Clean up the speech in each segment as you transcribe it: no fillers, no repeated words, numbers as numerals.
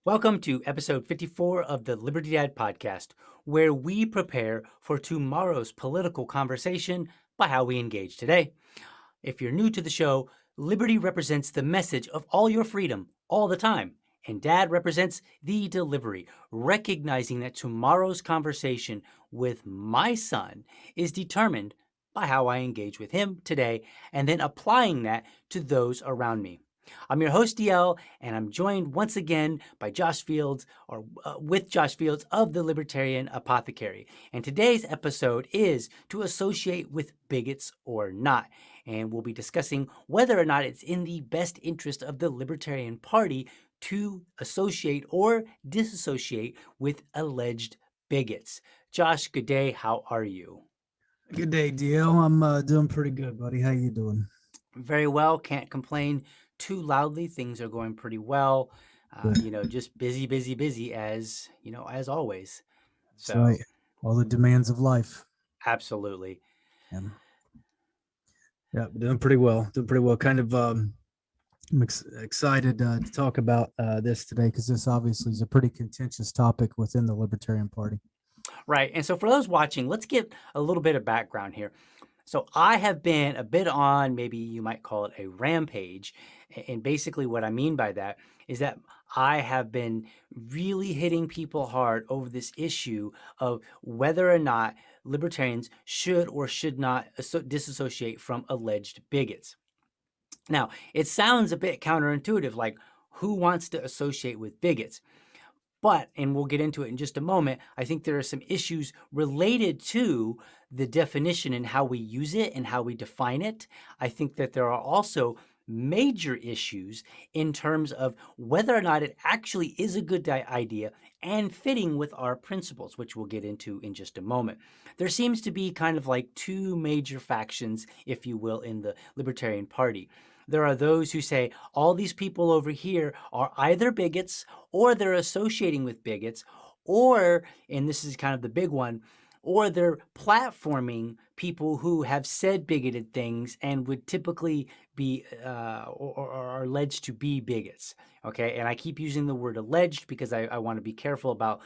Welcome to episode 54 of the LibertyDad podcast, where we prepare for tomorrow's political conversation by how we engage today. If you're new to the show, liberty represents the message of all your freedom all the time, and dad represents the delivery, recognizing that tomorrow's conversation with my son is determined by how I engage with him today, and then applying that to those around me. I'm your host, DL, and I'm joined once again by Josh Fields, or with Josh Fields of the Libertarian Apothecary. And today's episode is to associate with bigots or not. And we'll be discussing whether or not it's in the best interest of the Libertarian Party to associate or disassociate with alleged bigots. Josh, good day. How are you? Good day, DL. I'm doing pretty good, buddy. How you doing? Very well. Can't complain too loudly. Things are going pretty well. Good. Just busy, busy, busy as always. That's right. So All the demands of life. absolutely. Yeah, yeah, doing pretty well. Doing pretty well. I'm excited to talk about this today because this obviously is a pretty contentious topic within the Libertarian Party. Right. And so for those watching, let's give a little bit of background here. So I have been a bit on, maybe you might call it a rampage. And basically what I mean by that is that I have been really hitting people hard over this issue of whether or not libertarians should or should not disassociate from alleged bigots. Now, it sounds a bit counterintuitive, like who wants to associate with bigots? But, and we'll get into it in just a moment, I think there are some issues related to the definition and how we use it and how we define it. I think that there are also major issues in terms of whether or not it actually is a good idea and fitting with our principles, which we'll get into in just a moment. There seems to be kind of like two major factions, if you will, in the Libertarian Party. There are those who say all these people over here are either bigots or they're associating with bigots, or, and this is kind of the big one, or they're platforming people who have said bigoted things and would typically be or are alleged to be bigots. Okay. And I keep using the word alleged because I want to be careful about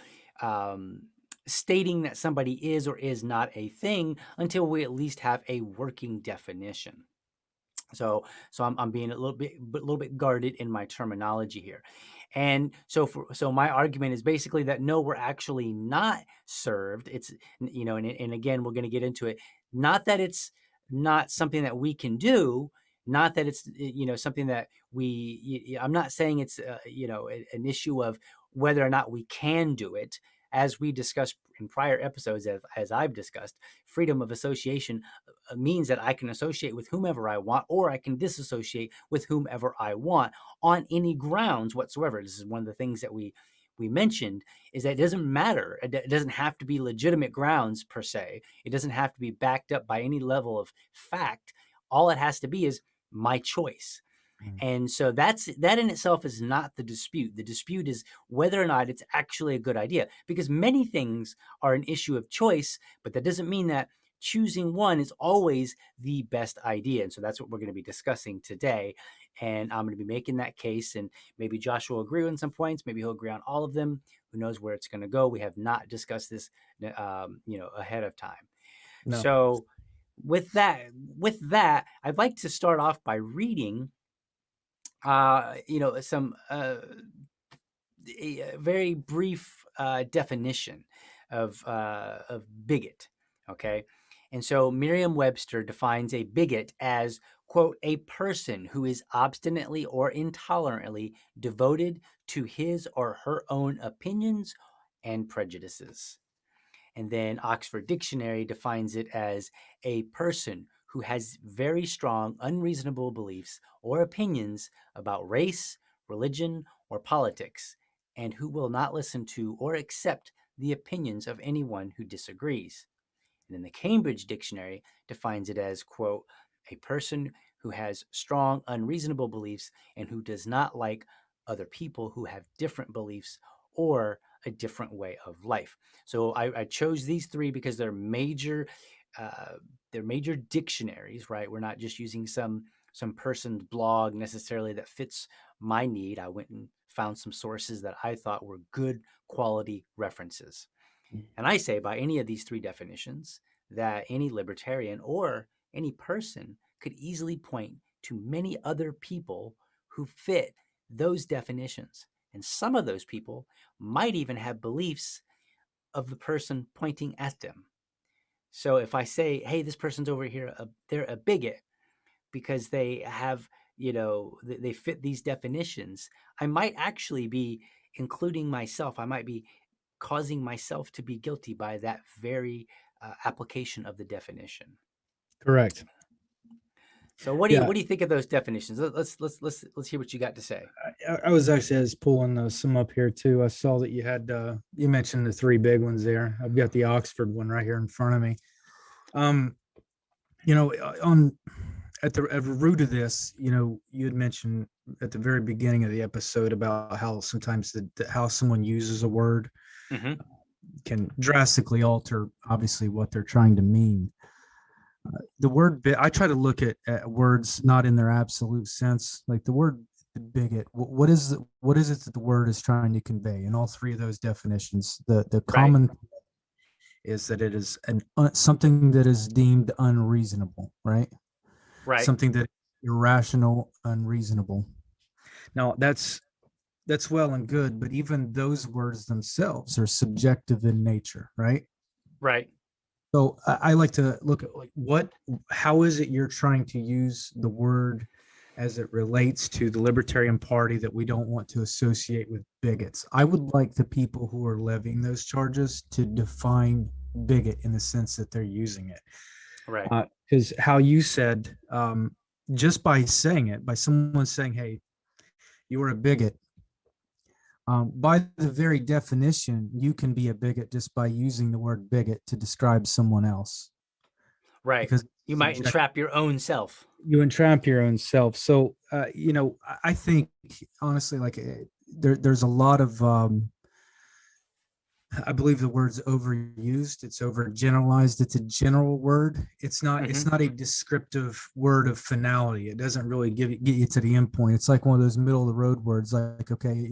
stating that somebody is or is not a thing until we at least have a working definition. So I'm being a little bit guarded in my terminology here. And so my argument is basically that no, we're actually not served. It's, and again, we're going to get into it. Not that it's not something that we can do, not that it's, something that I'm not saying it's, an issue of whether or not we can do it. As we discussed in prior episodes, as I've discussed, freedom of association means that I can associate with whomever I want, or I can disassociate with whomever I want on any grounds whatsoever. This is one of the things that we mentioned, is that it doesn't matter. It doesn't have to be legitimate grounds per se. It doesn't have to be backed up by any level of fact. All it has to be is my choice. And so that in itself is not the dispute. The dispute is whether or not it's actually a good idea, because many things are an issue of choice, but that doesn't mean that choosing one is always the best idea. And so that's what we're going to be discussing today. And I'm going to be making that case, and maybe Josh will agree on some points. Maybe he'll agree on all of them. Who knows where it's going to go? We have not discussed this, ahead of time. No. So with that, I'd like to start off by reading some a very brief definition of bigot. Okay, and so Merriam-Webster defines a bigot as, quote, a person who is obstinately or intolerantly devoted to his or her own opinions and prejudices. And then Oxford Dictionary defines it as a person who has very strong, unreasonable beliefs or opinions about race, religion, or politics, and who will not listen to or accept the opinions of anyone who disagrees. And then the Cambridge Dictionary defines it as, quote, a person who has strong, unreasonable beliefs and who does not like other people who have different beliefs or a different way of life. So I chose these three because they're major dictionaries, right? We're not just using some some person's blog necessarily that fits my need. I went and found some sources that I thought were good quality references. And I say by any of these three definitions that any libertarian or any person could easily point to many other people who fit those definitions. And some of those people might even have beliefs of the person pointing at them. So if I say, hey, this person's over here, they're a bigot because they have, they fit these definitions, I might actually be including myself. I might be causing myself to be guilty by that very application of the definition. Correct. So what do Yeah, you think of those definitions? Let's hear what you got to say. I was actually just pulling some up here too. I saw that you had you mentioned the three big ones there. I've got the Oxford one right here in front of me. Um, on at the root of this, you had mentioned at the very beginning of the episode about how sometimes how someone uses a word Mm-hmm. can drastically alter, obviously, what they're trying to mean. The word I try to look at words not in their absolute sense, like the word bigot. What is it that the word is trying to convey? In all three of those definitions, the Right. common is that it is something that is deemed unreasonable, right? Right. Something that is irrational, unreasonable. Now that's well and good, but even those words themselves are subjective in nature, right? Right. So I like to look at like how is it you're trying to use the word as it relates to the Libertarian Party that we don't want to associate with bigots. I would like the people who are levying those charges to define bigot in the sense that they're using it. Right. Because how you said, just by saying it, by someone saying, hey, you are a bigot, by the very definition, you can be a bigot just by using the word bigot to describe someone else Right. because You might entrap your own self. you entrap your own self. So, I think honestly, like there's a lot of, I believe the word's overused. It's overgeneralized. It's a general word. It's not. Mm-hmm. It's not a descriptive word of finality. It doesn't really get you to the end point. It's like one of those middle of the road words. Like, okay,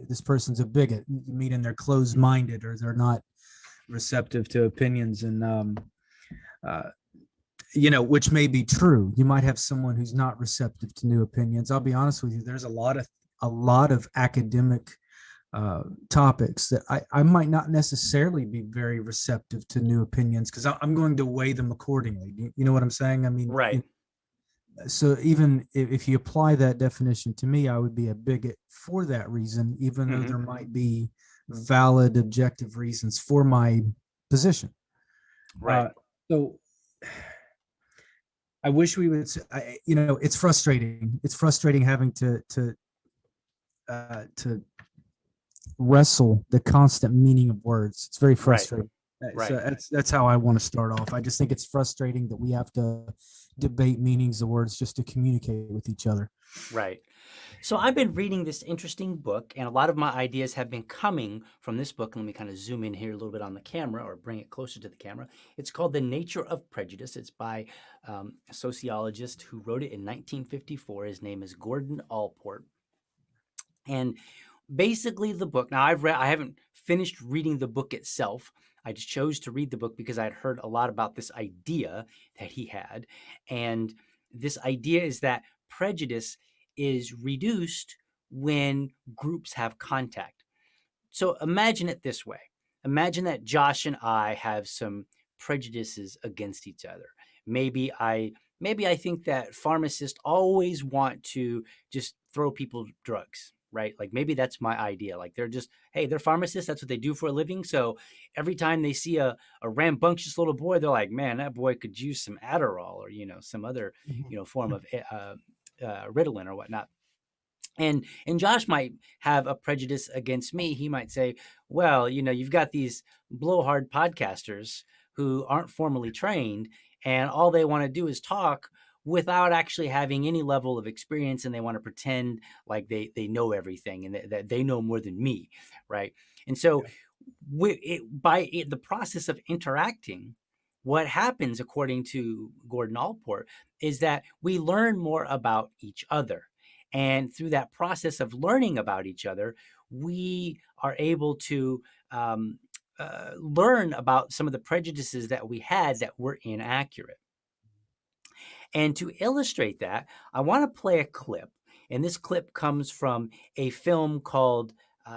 this person's a bigot, meaning they're closed minded or they're not receptive to opinions, and which may be true. You might have someone who's not receptive to new opinions. I'll be honest with you. There's a lot of academic topics that I might not necessarily be very receptive to new opinions because I'm going to weigh them accordingly. You know what I'm saying? I mean, Right. so even if you apply that definition to me, I would be a bigot for that reason, even though Mm-hmm. there might be valid, objective reasons for my position. Right. So I wish we would, it's frustrating. It's frustrating having to wrestle the constant meaning of words. It's very Right. frustrating. Right. So that's how I want to start off. I just think it's frustrating that we have to debate meanings of words just to communicate with each other. Right. So I've been reading this interesting book, and a lot of my ideas have been coming from this book. Let me kind of zoom in here a little bit on the camera or bring it closer to the camera. It's called The Nature of Prejudice. It's by a sociologist who wrote it in 1954. His name is Gordon Allport. And basically the book, now I haven't finished reading the book itself. I just chose to read the book because I had heard a lot about this idea that he had. And this idea is that prejudice is reduced when groups have contact. So imagine it this way. Imagine that Josh and I have some prejudices against each other. Maybe I think that pharmacists always want to just throw people drugs, right? Like maybe that's my idea. Like they're pharmacists, that's what they do for a living. So every time they see a rambunctious little boy, they're like, man, that boy could use some Adderall or, some other, form of Ritalin or whatnot. And Josh might have a prejudice against me. He might say, well, you've got these blowhard podcasters who aren't formally trained, and all they want to do is talk without actually having any level of experience, and they want to pretend like they know everything and that they know more than me, right? And so by the process of interacting, what happens, according to Gordon Allport, is that we learn more about each other. And through that process of learning about each other, we are able to learn about some of the prejudices that we had that were inaccurate. And to illustrate that, I want to play a clip. And this clip comes from a film called,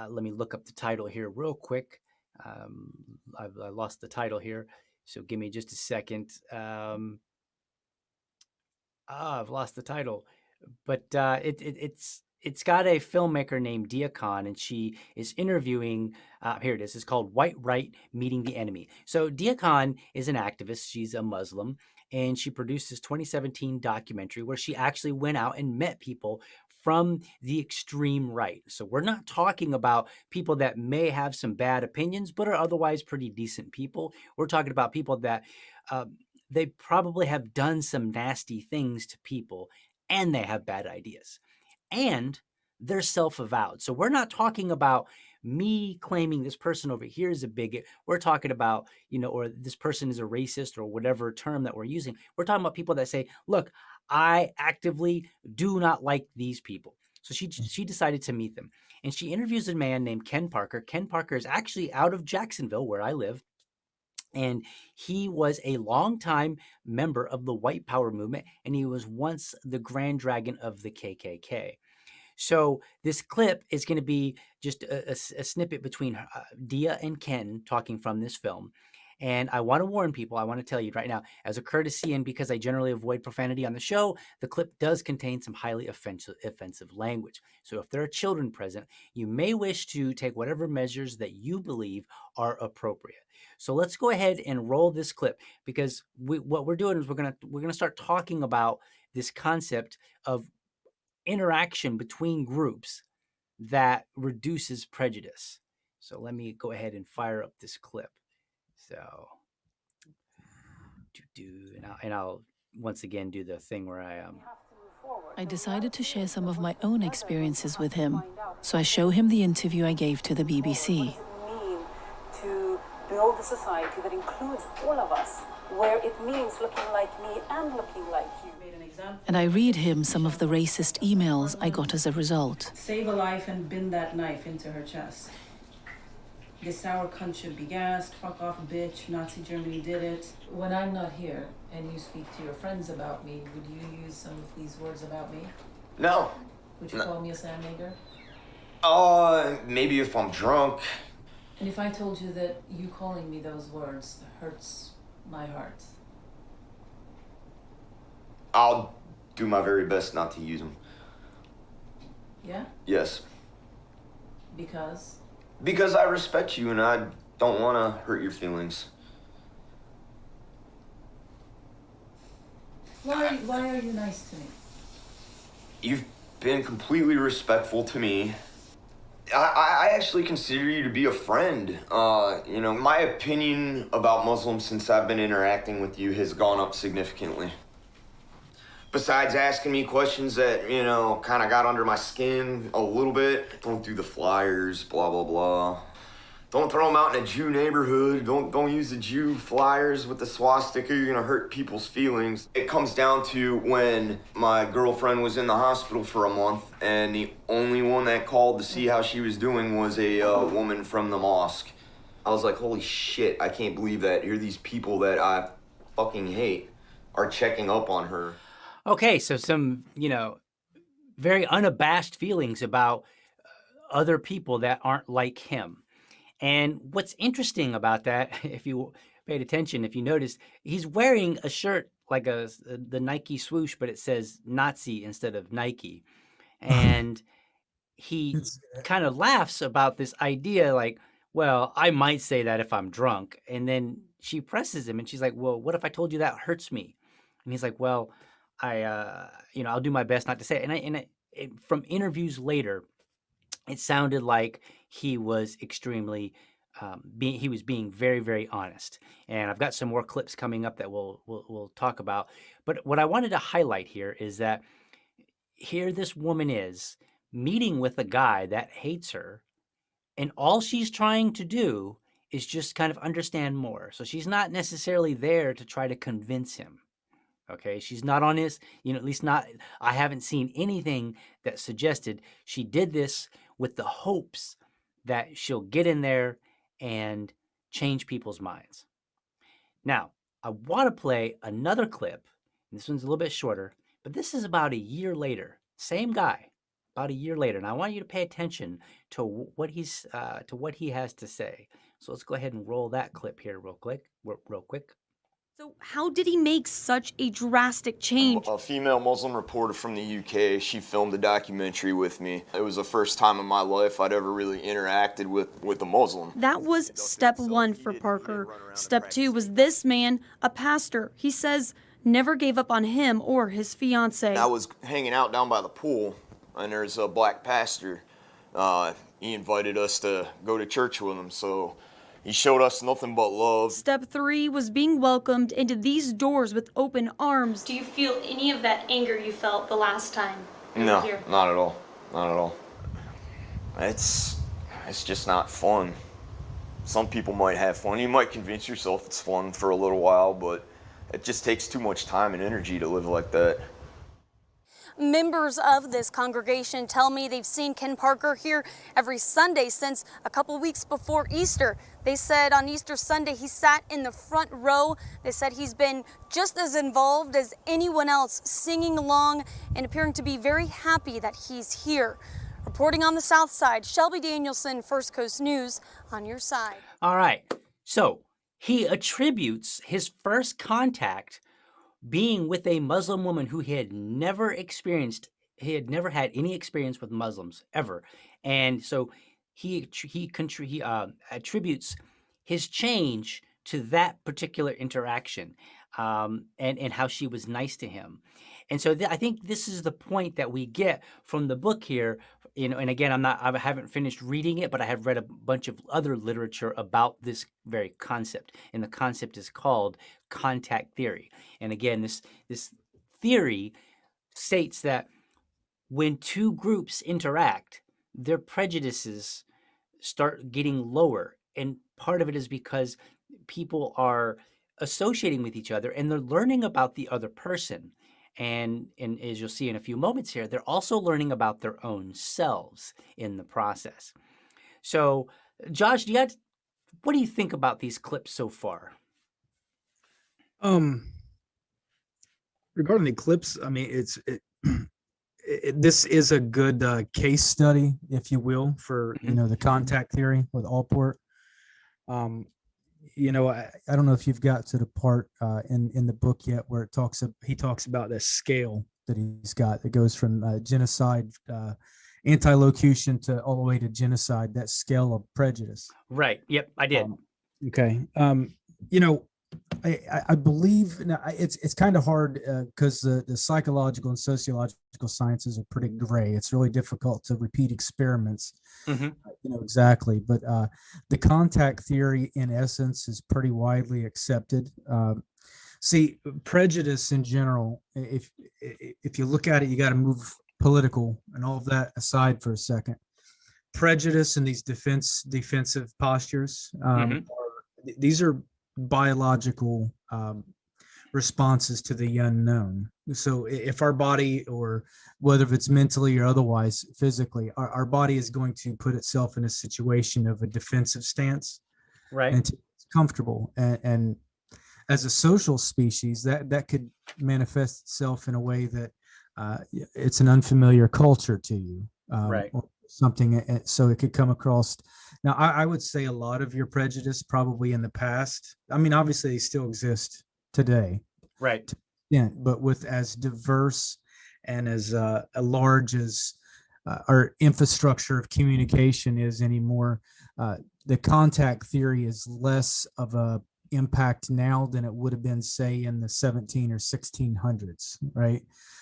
let me look up the title here real quick. I lost the title here, so give me just a second. I've lost the title, but it's got a filmmaker named Diakon, and she is interviewing. Here it is. It's called White Right Meeting the Enemy. So Diakon is an activist. She's a Muslim, and she produced this 2017 documentary where she actually went out and met people from the extreme right. So we're not talking about people that may have some bad opinions, but are otherwise pretty decent people. We're talking about people that they probably have done some nasty things to people, and they have bad ideas, and they're self-avowed. So we're not talking about me claiming this person over here is a bigot. We're talking about, or this person is a racist, or whatever term that we're using. We're talking about people that say, look, I actively do not like these people. So she decided to meet them, and she interviews a man named Ken Parker. Ken Parker is actually out of Jacksonville, where I live. And he was a longtime member of the White Power movement, and he was once the Grand Dragon of the KKK. So this clip is going to be just a snippet between Dia and Ken talking from this film. And I want to warn people, I want to tell you right now, as a courtesy and because I generally avoid profanity on the show, the clip does contain some highly offensive language. So if there are children present, you may wish to take whatever measures that you believe are appropriate. So let's go ahead and roll this clip, because what we're doing is we're gonna start talking about this concept of interaction between groups that reduces prejudice. So let me go ahead and fire up this clip. So, and I'll once again do the thing where I decided to share some of my own experiences with him, so I show him the interview I gave to the BBC. What does it mean to build a society that includes all of us, where it means looking like me and looking like you? And I read him some of the racist emails I got as a result. Save a life and bend that knife into her chest. This sour cunt should be gassed. Fuck off, bitch. Nazi Germany did it. When I'm not here and you speak to your friends about me, would you use some of these words about me? No. Would you call me a sand nigger? Maybe if I'm drunk. And if I told you that you calling me those words hurts my heart? I'll do my very best not to use them. Yeah? Yes. Because? Because I respect you and I don't want to hurt your feelings. Why are you nice to me? You've been completely respectful to me. I actually consider you to be a friend. My opinion about Muslims since I've been interacting with you has gone up significantly. Besides asking me questions that, kind of got under my skin a little bit. Don't do the flyers, blah, blah, blah. Don't throw them out in a Jew neighborhood. Don't use the Jew flyers with the swastika. You're gonna hurt people's feelings. It comes down to when my girlfriend was in the hospital for a month, and the only one that called to see how she was doing was a woman from the mosque. I was like, holy shit, I can't believe that. Here these people that I fucking hate are checking up on her. Okay, so some, very unabashed feelings about other people that aren't like him. And what's interesting about that, if you paid attention, if you noticed, he's wearing a shirt like the Nike swoosh, but it says Nazi instead of Nike. And he kind of laughs about this idea like, well, I might say that if I'm drunk. And then she presses him and she's like, well, what if I told you that hurts me? And he's like, well, I'll do my best not to say it. And from interviews later, it sounded like he was extremely, he was being very, very honest. And I've got some more clips coming up that we'll talk about. But what I wanted to highlight here is that here this woman is meeting with a guy that hates her, and all she's trying to do is just kind of understand more. So she's not necessarily there to try to convince him. Okay, she's not on his, at least not, I haven't seen anything that suggested she did this with the hopes that she'll get in there and change people's minds. Now, I want to play another clip. This one's a little bit shorter, but this is about a year later. Same guy, about a year later. And I want you to pay attention to what he has to say. So let's go ahead and roll that clip here real quick. So how did he make such a drastic change? A female Muslim reporter from the UK, she filmed a documentary with me. It was the first time in my life I'd ever really interacted with a Muslim. That was step one for Parker. Step two was this man, a pastor. He says never gave up on him or his fiance. I was hanging out down by the pool, and there's a black pastor. He invited us to go to church with him, so he showed us nothing but love. Step three was being welcomed into these doors with open arms. Do you feel any of that anger you felt the last time you No, were here? not at all. Not at all. It's just not fun. Some people might have fun. You might convince yourself it's fun for a little while, but it just takes too much time and energy to live like that. Members of this congregation tell me they've seen Ken Parker here every Sunday since a couple weeks before Easter. They said on Easter Sunday he sat in the front row. They said he's been just as involved as anyone else, singing along and appearing to be very happy that he's here. Reporting on the South Side, Shelby Danielson, First Coast News, on your side. All right. So he attributes his first contact being with a Muslim woman who he had never had any experience with Muslims ever. And so he attributes his change to that particular interaction, and how she was nice to him. And so I think this is the point that we get from the book here. And again, I haven't finished reading it, but I have read a bunch of other literature about this very concept. And the concept is called contact theory. And again, this theory states that when two groups interact, their prejudices start getting lower. And part of it is because people are associating with each other and they're learning about the other person. And as you'll see in a few moments here, they're also learning about their own selves in the process. So, Josh, what do you think about these clips so far? Regarding the clips, I mean, this is a good case study, if you will, for the contact theory with Allport. I don't know if you've got to the part in the book yet where he talks about the scale that he's got that goes from genocide, anti-locution to all the way to genocide, that scale of prejudice. Right. Yep, I did. Okay. I believe now it's kind of hard because the psychological and sociological sciences are pretty gray. It's really difficult to repeat experiments, exactly. But the contact theory, in essence, is pretty widely accepted. See, prejudice in general, if you look at it, you got to move political and all of that aside for a second. Prejudice and these defensive postures, these are biological responses to the unknown. So if our body, or whether if it's mentally or otherwise physically, our body is going to put itself in a situation of a defensive stance, right? And it's comfortable. And as a social species, that could manifest itself in a way that it's an unfamiliar culture to you, right? Or something, so it could come across. Now, I would say a lot of your prejudice probably in the past. I mean, obviously, they still exist today, right? Yeah, but with as diverse and as large as our infrastructure of communication is anymore, the contact theory is less of a impact now than it would have been, say, in the 17 or 1600s, right?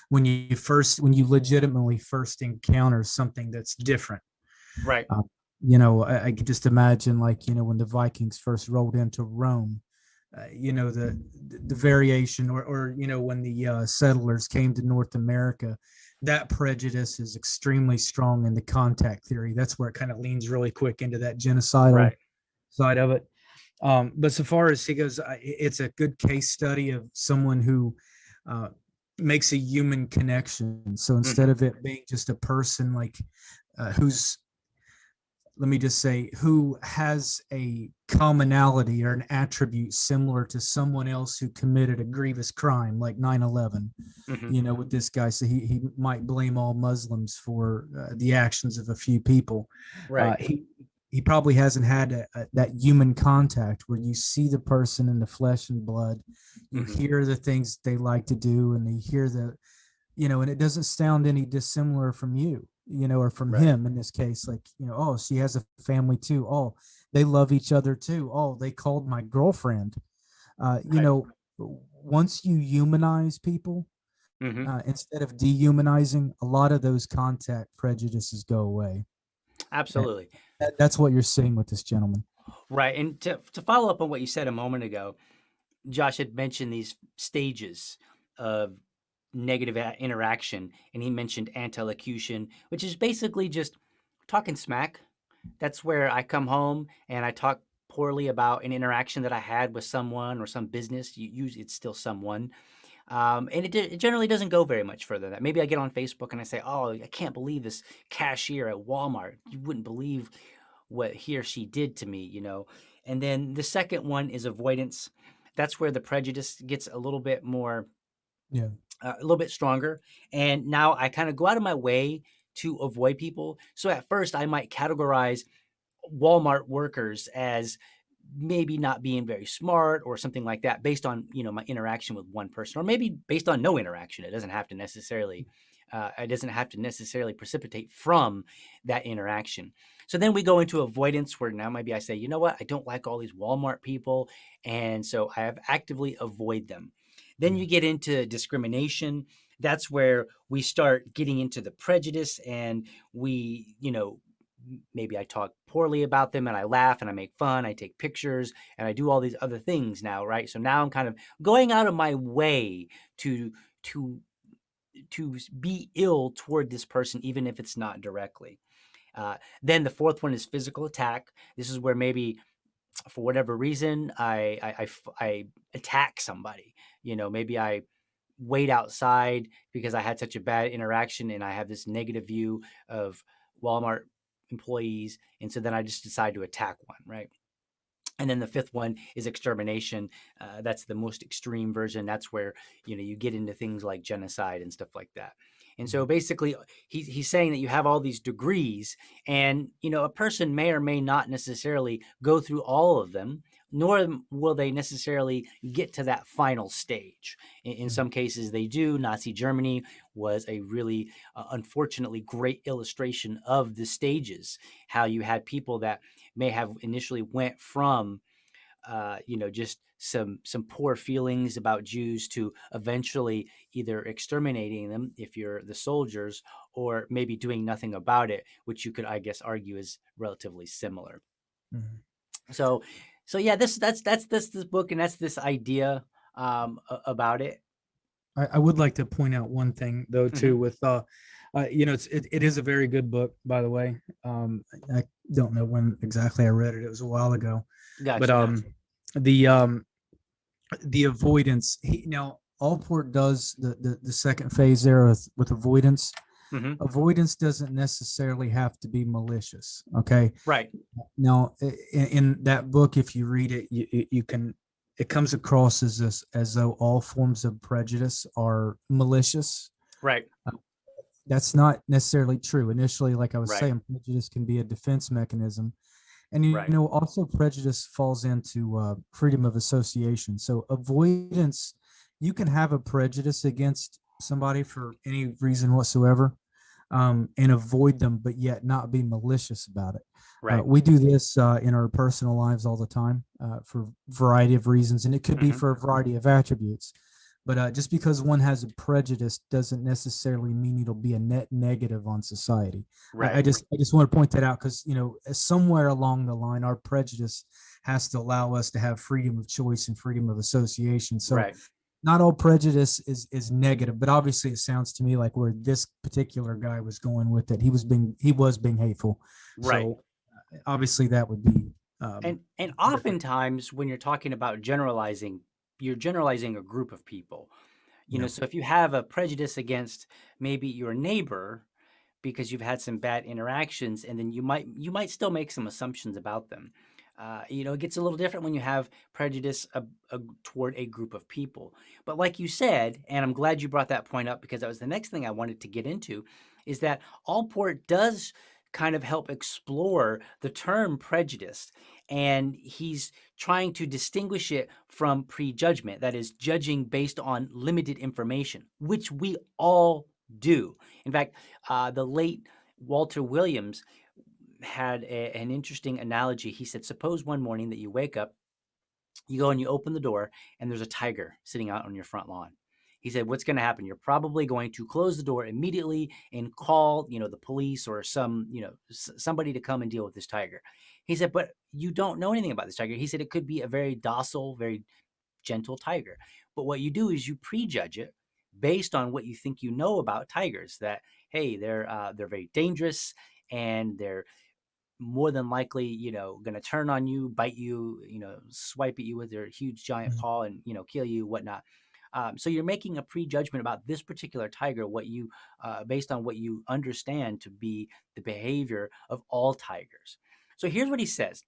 When you legitimately first encounter something that's different, right? I could just imagine, when the Vikings first rolled into Rome, the variation, or when the settlers came to North America, that prejudice is extremely strong in the contact theory. That's where it kind of leans really quick into that genocidal side of it. But so far as he goes, it's a good case study of someone who uh, makes a human connection. So instead of it being just a person like who's, let me just say, who has a commonality or an attribute similar to someone else who committed a grievous crime like 9/11, you know, with this guy. So he might blame all Muslims for the actions of a few people. Right. He probably hasn't had that human contact where you see the person in the flesh and blood, you hear the things they like to do, and you hear the, you know, and it doesn't sound any dissimilar from you, you know, or from him in this case. Like, you know, oh, she has a family too. Oh, they love each other too. Oh, they called my girlfriend. You know, once you humanize people, instead of dehumanizing, a lot of those contact prejudices go away. Absolutely. That's what you're seeing with this gentleman. Right. And to follow up on what you said a moment ago, Josh had mentioned these stages of negative interaction, and he mentioned antilocution, which is basically just talking smack. That's where I come home and I talk poorly about an interaction that I had with someone or some business. Usually it's still someone. And it generally doesn't go very much further than that. Maybe I get on Facebook and I say, oh, I can't believe this cashier at Walmart. You wouldn't believe what he or she did to me, you know. And then the second one is avoidance. That's where the prejudice gets a little bit more, a little bit stronger. And now I kind of go out of my way to avoid people. So at first I might categorize Walmart workers as maybe not being very smart or something like that based on, you know, my interaction with one person, or maybe based on no interaction. It doesn't have to necessarily precipitate from that interaction. So then we go into avoidance, where now maybe I say, you know what, I don't like all these Walmart people, and so I have actively avoid them. Then you get into discrimination. That's where we start getting into the prejudice, and we, you know, maybe I talk poorly about them and I laugh and I make fun, I take pictures and I do all these other things now, right? So now I'm kind of going out of my way to be ill toward this person, even if it's not directly. Then the fourth one is physical attack. This is where maybe for whatever reason I attack somebody. You know, maybe I wait outside because I had such a bad interaction and I have this negative view of Walmart employees, and so then I just decide to attack one, right? And then the fifth one is extermination. That's the most extreme version. That's where, you know, you get into things like genocide and stuff like that. And so basically he's saying that you have all these degrees, and, you know, a person may or may not necessarily go through all of them, nor will they necessarily get to that final stage. In some cases they do. Nazi Germany was a really unfortunately great illustration of the stages, how you had people that may have initially went from you know, just some poor feelings about Jews to eventually either exterminating them if you're the soldiers, or maybe doing nothing about it, which you could, I guess, argue is relatively similar. So yeah, that's this book, and that's this idea about it. I would like to point out one thing though too, with you know, it is a very good book, by the way. I don't know when exactly I read it. It was a while ago. Gotcha. But the avoidance. Now Allport does the second phase there with avoidance. Avoidance doesn't necessarily have to be malicious. Okay. Right. Now in that book, if you read it, you can. It comes across as though all forms of prejudice are malicious. Right. That's not necessarily true. Initially, like I was saying, prejudice can be a defense mechanism. And, you know, also prejudice falls into freedom of association. So avoidance, you can have a prejudice against somebody for any reason whatsoever, and avoid them, but yet not be malicious about it. Right. We do this in our personal lives all the time for a variety of reasons, and it could be for a variety of attributes. But just because one has a prejudice doesn't necessarily mean it'll be a net negative on society. Right. I just want to point that out because, you know, somewhere along the line, our prejudice has to allow us to have freedom of choice and freedom of association. So not all prejudice is negative, but obviously it sounds to me like where this particular guy was going with it, he was being hateful. Right. So obviously that would be And oftentimes when you're talking about generalizing, you're generalizing a group of people. So if you have a prejudice against maybe your neighbor because you've had some bad interactions, and then you might still make some assumptions about them. It gets a little different when you have prejudice toward a group of people. But like you said, and I'm glad you brought that point up because that was the next thing I wanted to get into, is that Allport does kind of help explore the term prejudice, and he's trying to distinguish it from prejudgment, that is, judging based on limited information, which we all do. In fact, the late Walter Williams had an interesting analogy. He said, suppose one morning that you wake up, you go and you open the door, and there's a tiger sitting out on your front lawn. He said, what's going to happen? You're probably going to close the door immediately and call, the police or somebody to come and deal with this tiger. He said, but you don't know anything about this tiger. He said, it could be a very docile, very gentle tiger. But what you do is you prejudge it based on what you think you know about tigers, that, hey, they're very dangerous, and they're more than likely, going to turn on you, bite you, swipe at you with their huge giant paw and, kill you, whatnot. So you're making a prejudgment about this particular tiger, based on what you understand to be the behavior of all tigers. So here's what he says.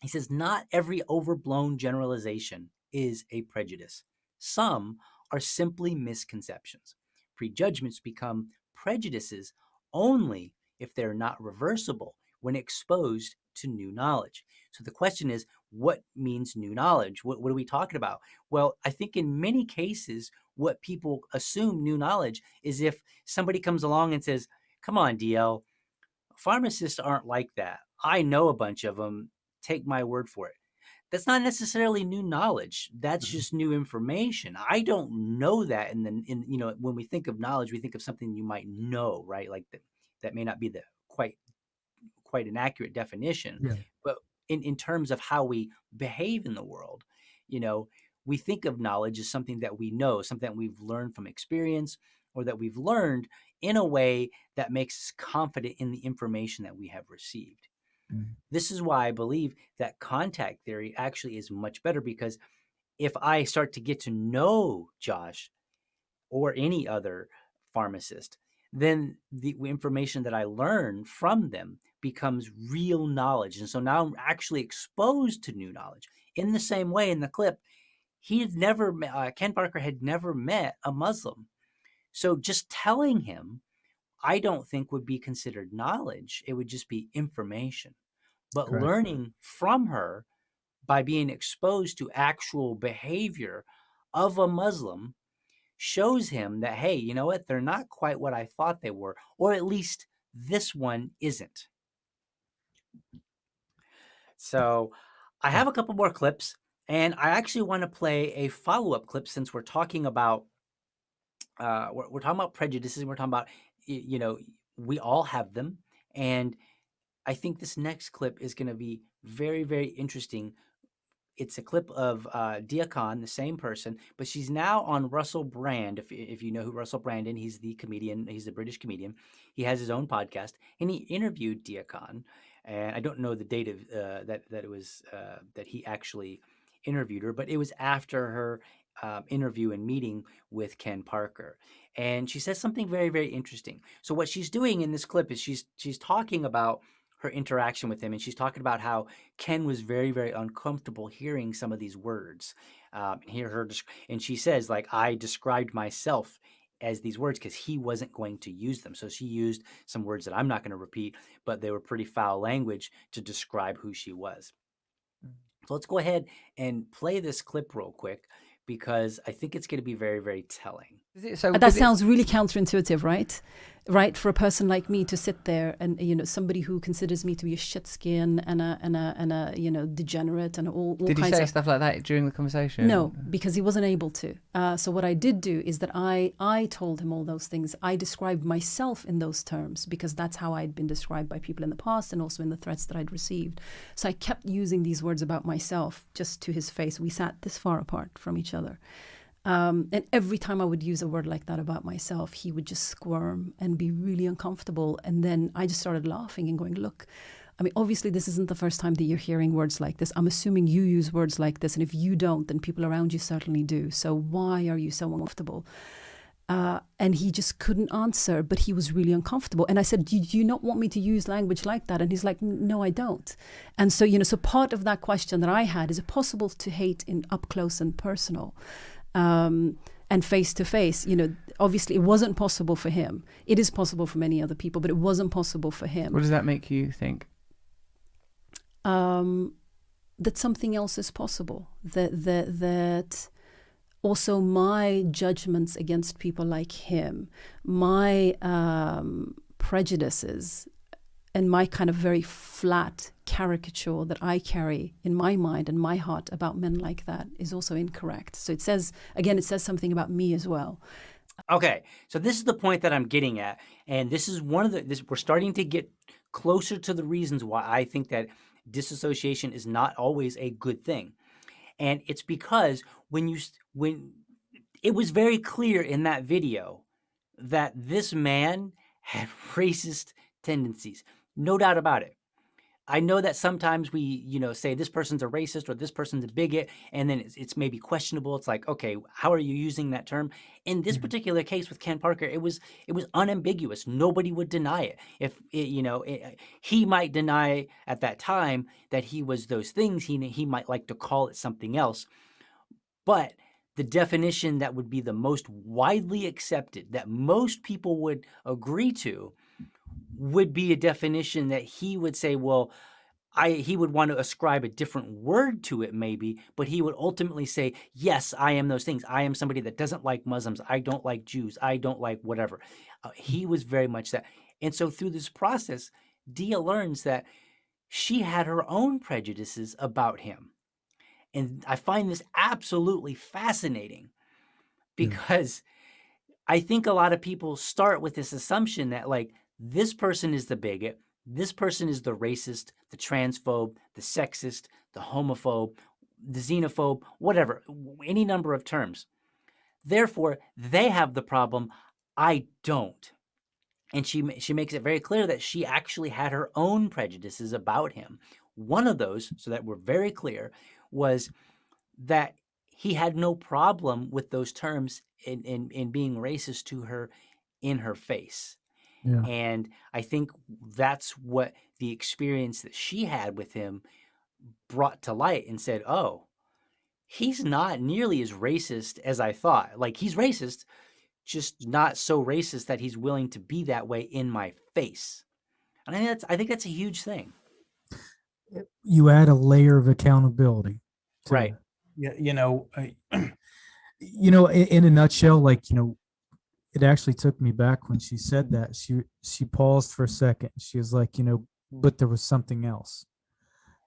He says, not every overblown generalization is a prejudice. Some are simply misconceptions. Prejudgments become prejudices only if they're not reversible when exposed to new knowledge. So the question is, what means new knowledge? What are we talking about? Well, I think in many cases, what people assume new knowledge is if somebody comes along and says, come on, DL, pharmacists aren't like that. I know a bunch of them. Take my word for it. That's not necessarily new knowledge. That's just new information. I don't know that. And then, when we think of knowledge, we think of something you might know, right? Like that may not be the quite an accurate definition. Yeah. But in terms of how we behave in the world, we think of knowledge as something that we know, something that we've learned from experience, or that we've learned in a way that makes us confident in the information that we have received. This is why I believe that contact theory actually is much better, because if I start to get to know Josh or any other pharmacist, then the information that I learn from them becomes real knowledge. And so now I'm actually exposed to new knowledge. In the same way, in the clip, Ken Parker had never met a Muslim. So just telling him, I don't think would be considered knowledge. It would just be information. But Correct. Learning from her by being exposed to actual behavior of a Muslim shows him that, hey, you know what? They're not quite what I thought they were, or at least this one isn't. So I have a couple more clips, and I actually want to play a follow-up clip, since we're talking about we're talking about prejudices. We're talking about, we all have them. And I think this next clip is going to be very, very interesting. It's a clip of Dia Khan, the same person, but she's now on Russell Brand. If you know who Russell Brand is, he's the comedian. He's the British comedian. He has his own podcast, and he interviewed Dia Khan. And I don't know the date of that it was that he actually interviewed her, but it was after her interview and meeting with Ken Parker. And she says something very, very interesting. So what she's doing in this clip is she's talking about her interaction with him, and she's talking about how Ken was very, very uncomfortable hearing some of these words. And she says, like, I described myself as these words because he wasn't going to use them. So she used some words that I'm not going to repeat, but they were pretty foul language to describe who she was. So let's go ahead and play this clip real quick, because I think it's going to be very, very telling. That sounds really counterintuitive, right? Right, for a person like me to sit there and, somebody who considers me to be a shit skin and a degenerate and all Did he kinds say of stuff like that during the conversation? No, because he wasn't able to. So what I did do is that I told him all those things. I described myself in those terms because that's how I'd been described by people in the past and also in the threats that I'd received. So I kept using these words about myself just to his face. We sat this far apart from each other. And every time I would use a word like that about myself, he would just squirm and be really uncomfortable. And then I just started laughing and going, look, I mean, obviously, this isn't the first time that you're hearing words like this. I'm assuming you use words like this. And if you don't, then people around you certainly do. So why are you so uncomfortable? And he just couldn't answer, but he was really uncomfortable. And I said, do you not want me to use language like that? And he's like, no, I don't. And so, so part of that question that I had, is it possible to hate in up close and personal? And face to face, obviously it wasn't possible for him. It is possible for many other people, but it wasn't possible for him. What does that make you think? That something else is possible. That also my judgments against people like him, my prejudices, and my kind of very flat caricature that I carry in my mind and my heart about men like that is also incorrect. So it says something about me as well. Okay, so this is the point that I'm getting at, and this is we're starting to get closer to the reasons why I think that disassociation is not always a good thing. And it's because when it was very clear in that video that this man had racist tendencies. No doubt about it. I know that sometimes we, say this person's a racist or this person's a bigot, and then it's maybe questionable. It's like, okay, how are you using that term? In this particular case with Ken Parker, it was unambiguous. Nobody would deny it. He might deny at that time that he was those things. He might like to call it something else, but the definition that would be the most widely accepted, that most people would agree to, would be a definition that he would say, well, he would want to ascribe a different word to it maybe, but he would ultimately say, yes, I am those things. I am somebody that doesn't like Muslims. I don't like Jews. I don't like whatever. He was very much that. And so through this process, Dia learns that she had her own prejudices about him. And I find this absolutely fascinating because I think a lot of people start with this assumption that this person is the bigot, this person is the racist, the transphobe, the sexist, the homophobe, the xenophobe, whatever, any number of terms. Therefore, they have the problem, I don't. And she makes it very clear that she actually had her own prejudices about him. One of those, so that we're very clear, was that he had no problem with those terms in being racist to her in her face. Yeah. And I think that's what the experience that she had with him brought to light and said, oh, he's not nearly as racist as I thought. He's racist, just not so racist that he's willing to be that way in my face. And I think that's a huge thing. You add a layer of accountability. Right. Yeah. In a nutshell, it actually took me back when she said that. She paused for a second. She was like, but there was something else.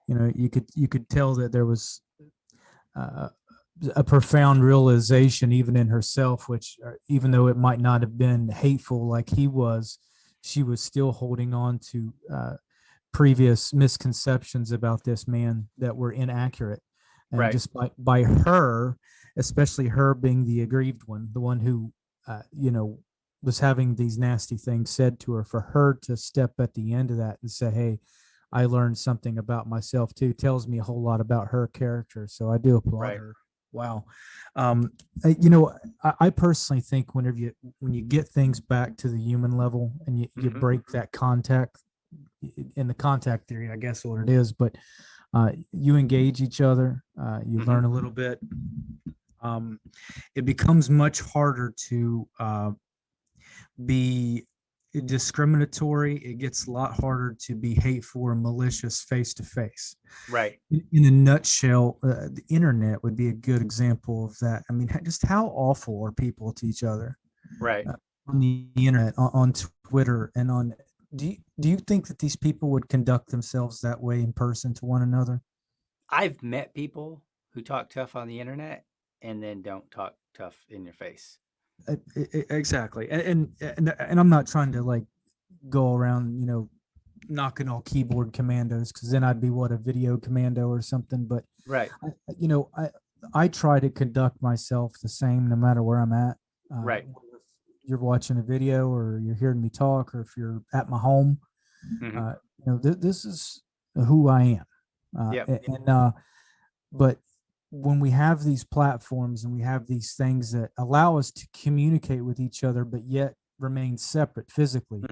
You could tell that there was a profound realization even in herself, which even though it might not have been hateful like he was, she was still holding on to previous misconceptions about this man that were inaccurate. And right. Just by her, especially her being the aggrieved one, the one who was having these nasty things said to her, for her to step at the end of that and say, hey, I learned something about myself too, tells me a whole lot about her character. So I do applaud her. Wow. I personally think when you get things back to the human level and you break that contact in the contact theory, I guess what it is, but you engage each other, you learn a little bit. It becomes much harder to be discriminatory. It gets a lot harder to be hateful or malicious face to face. Right. In a nutshell, the internet would be a good example of that. I mean, just how awful are people to each other? Right. On the internet, on Twitter, and on. Do you think that these people would conduct themselves that way in person to one another? I've met people who talk tough on the internet and then don't talk tough in your face. Exactly. And I'm not trying to go around, knocking all keyboard commandos, because then I'd be a video commando or something. But right. I try to conduct myself the same no matter where I'm at. Right. You're watching a video or you're hearing me talk, or if you're at my home, this is who I am. Yep. But when we have these platforms and we have these things that allow us to communicate with each other, but yet remain separate physically,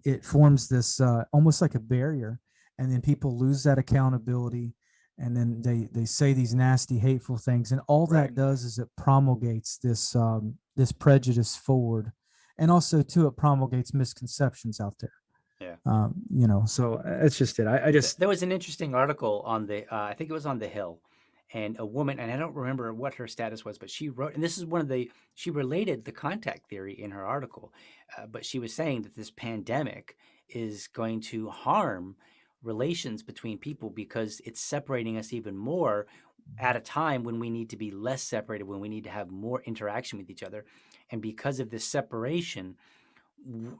it forms this almost like a barrier, and then people lose that accountability, and then they say these nasty, hateful things, and all that does is it promulgates this this prejudice forward, and also too it promulgates misconceptions out there. Yeah. So it's just it. I just there was an interesting article on the I think it was on The Hill, and a woman, and I don't remember what her status was, but she wrote, and this is she related the contact theory in her article, but she was saying that this pandemic is going to harm relations between people because it's separating us even more at a time when we need to be less separated, when we need to have more interaction with each other. And because of this separation,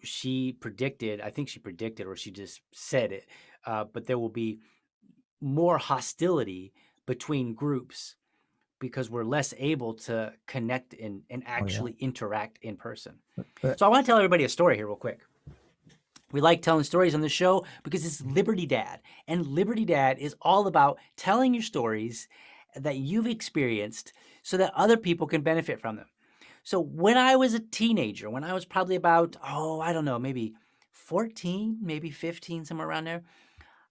she predicted, I think she predicted, or she just said it, but there will be more hostility between groups because we're less able to connect and actually interact in person. So I want to tell everybody a story here real quick. We like telling stories on the show because it's Liberty Dad. And Liberty Dad is all about telling your stories that you've experienced so that other people can benefit from them. So when I was a teenager, when I was probably about, I don't know, maybe 14, maybe 15, somewhere around there,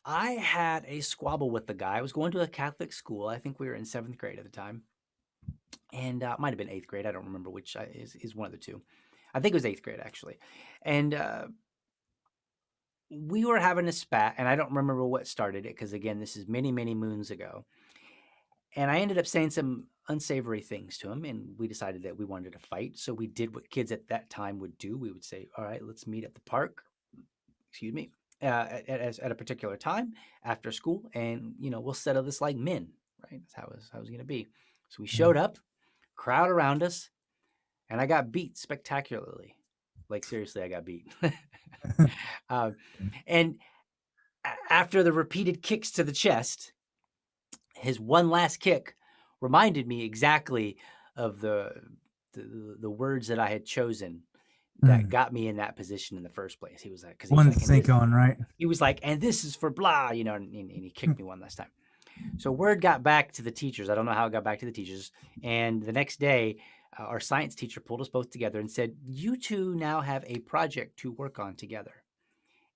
I had a squabble with the guy. I was going to a Catholic school. I think we were in 7th grade at the time. And it might have been 8th grade. I don't remember which is one of the two. I think it was 8th grade, actually. And we were having a spat, and I don't remember what started it because, again, this is many, many moons ago. And I ended up saying some unsavory things to him, and we decided that we wanted to fight. So we did what kids at that time would do. We would say, all right, let's meet at the park, at a particular time after school, and, we'll settle this like men, right? That's how it was going to be. So we showed up, crowd around us, and I got beat spectacularly. Like, seriously, I got beat. And after the repeated kicks to the chest, his one last kick reminded me exactly of the words that I had chosen that got me in that position in the first place. He was like, one to think on, right? He was like, and this is for blah, and he kicked me one last time. So word got back to the teachers. I don't know how it got back to the teachers. And the next day, our science teacher pulled us both together and said, you two now have a project to work on together.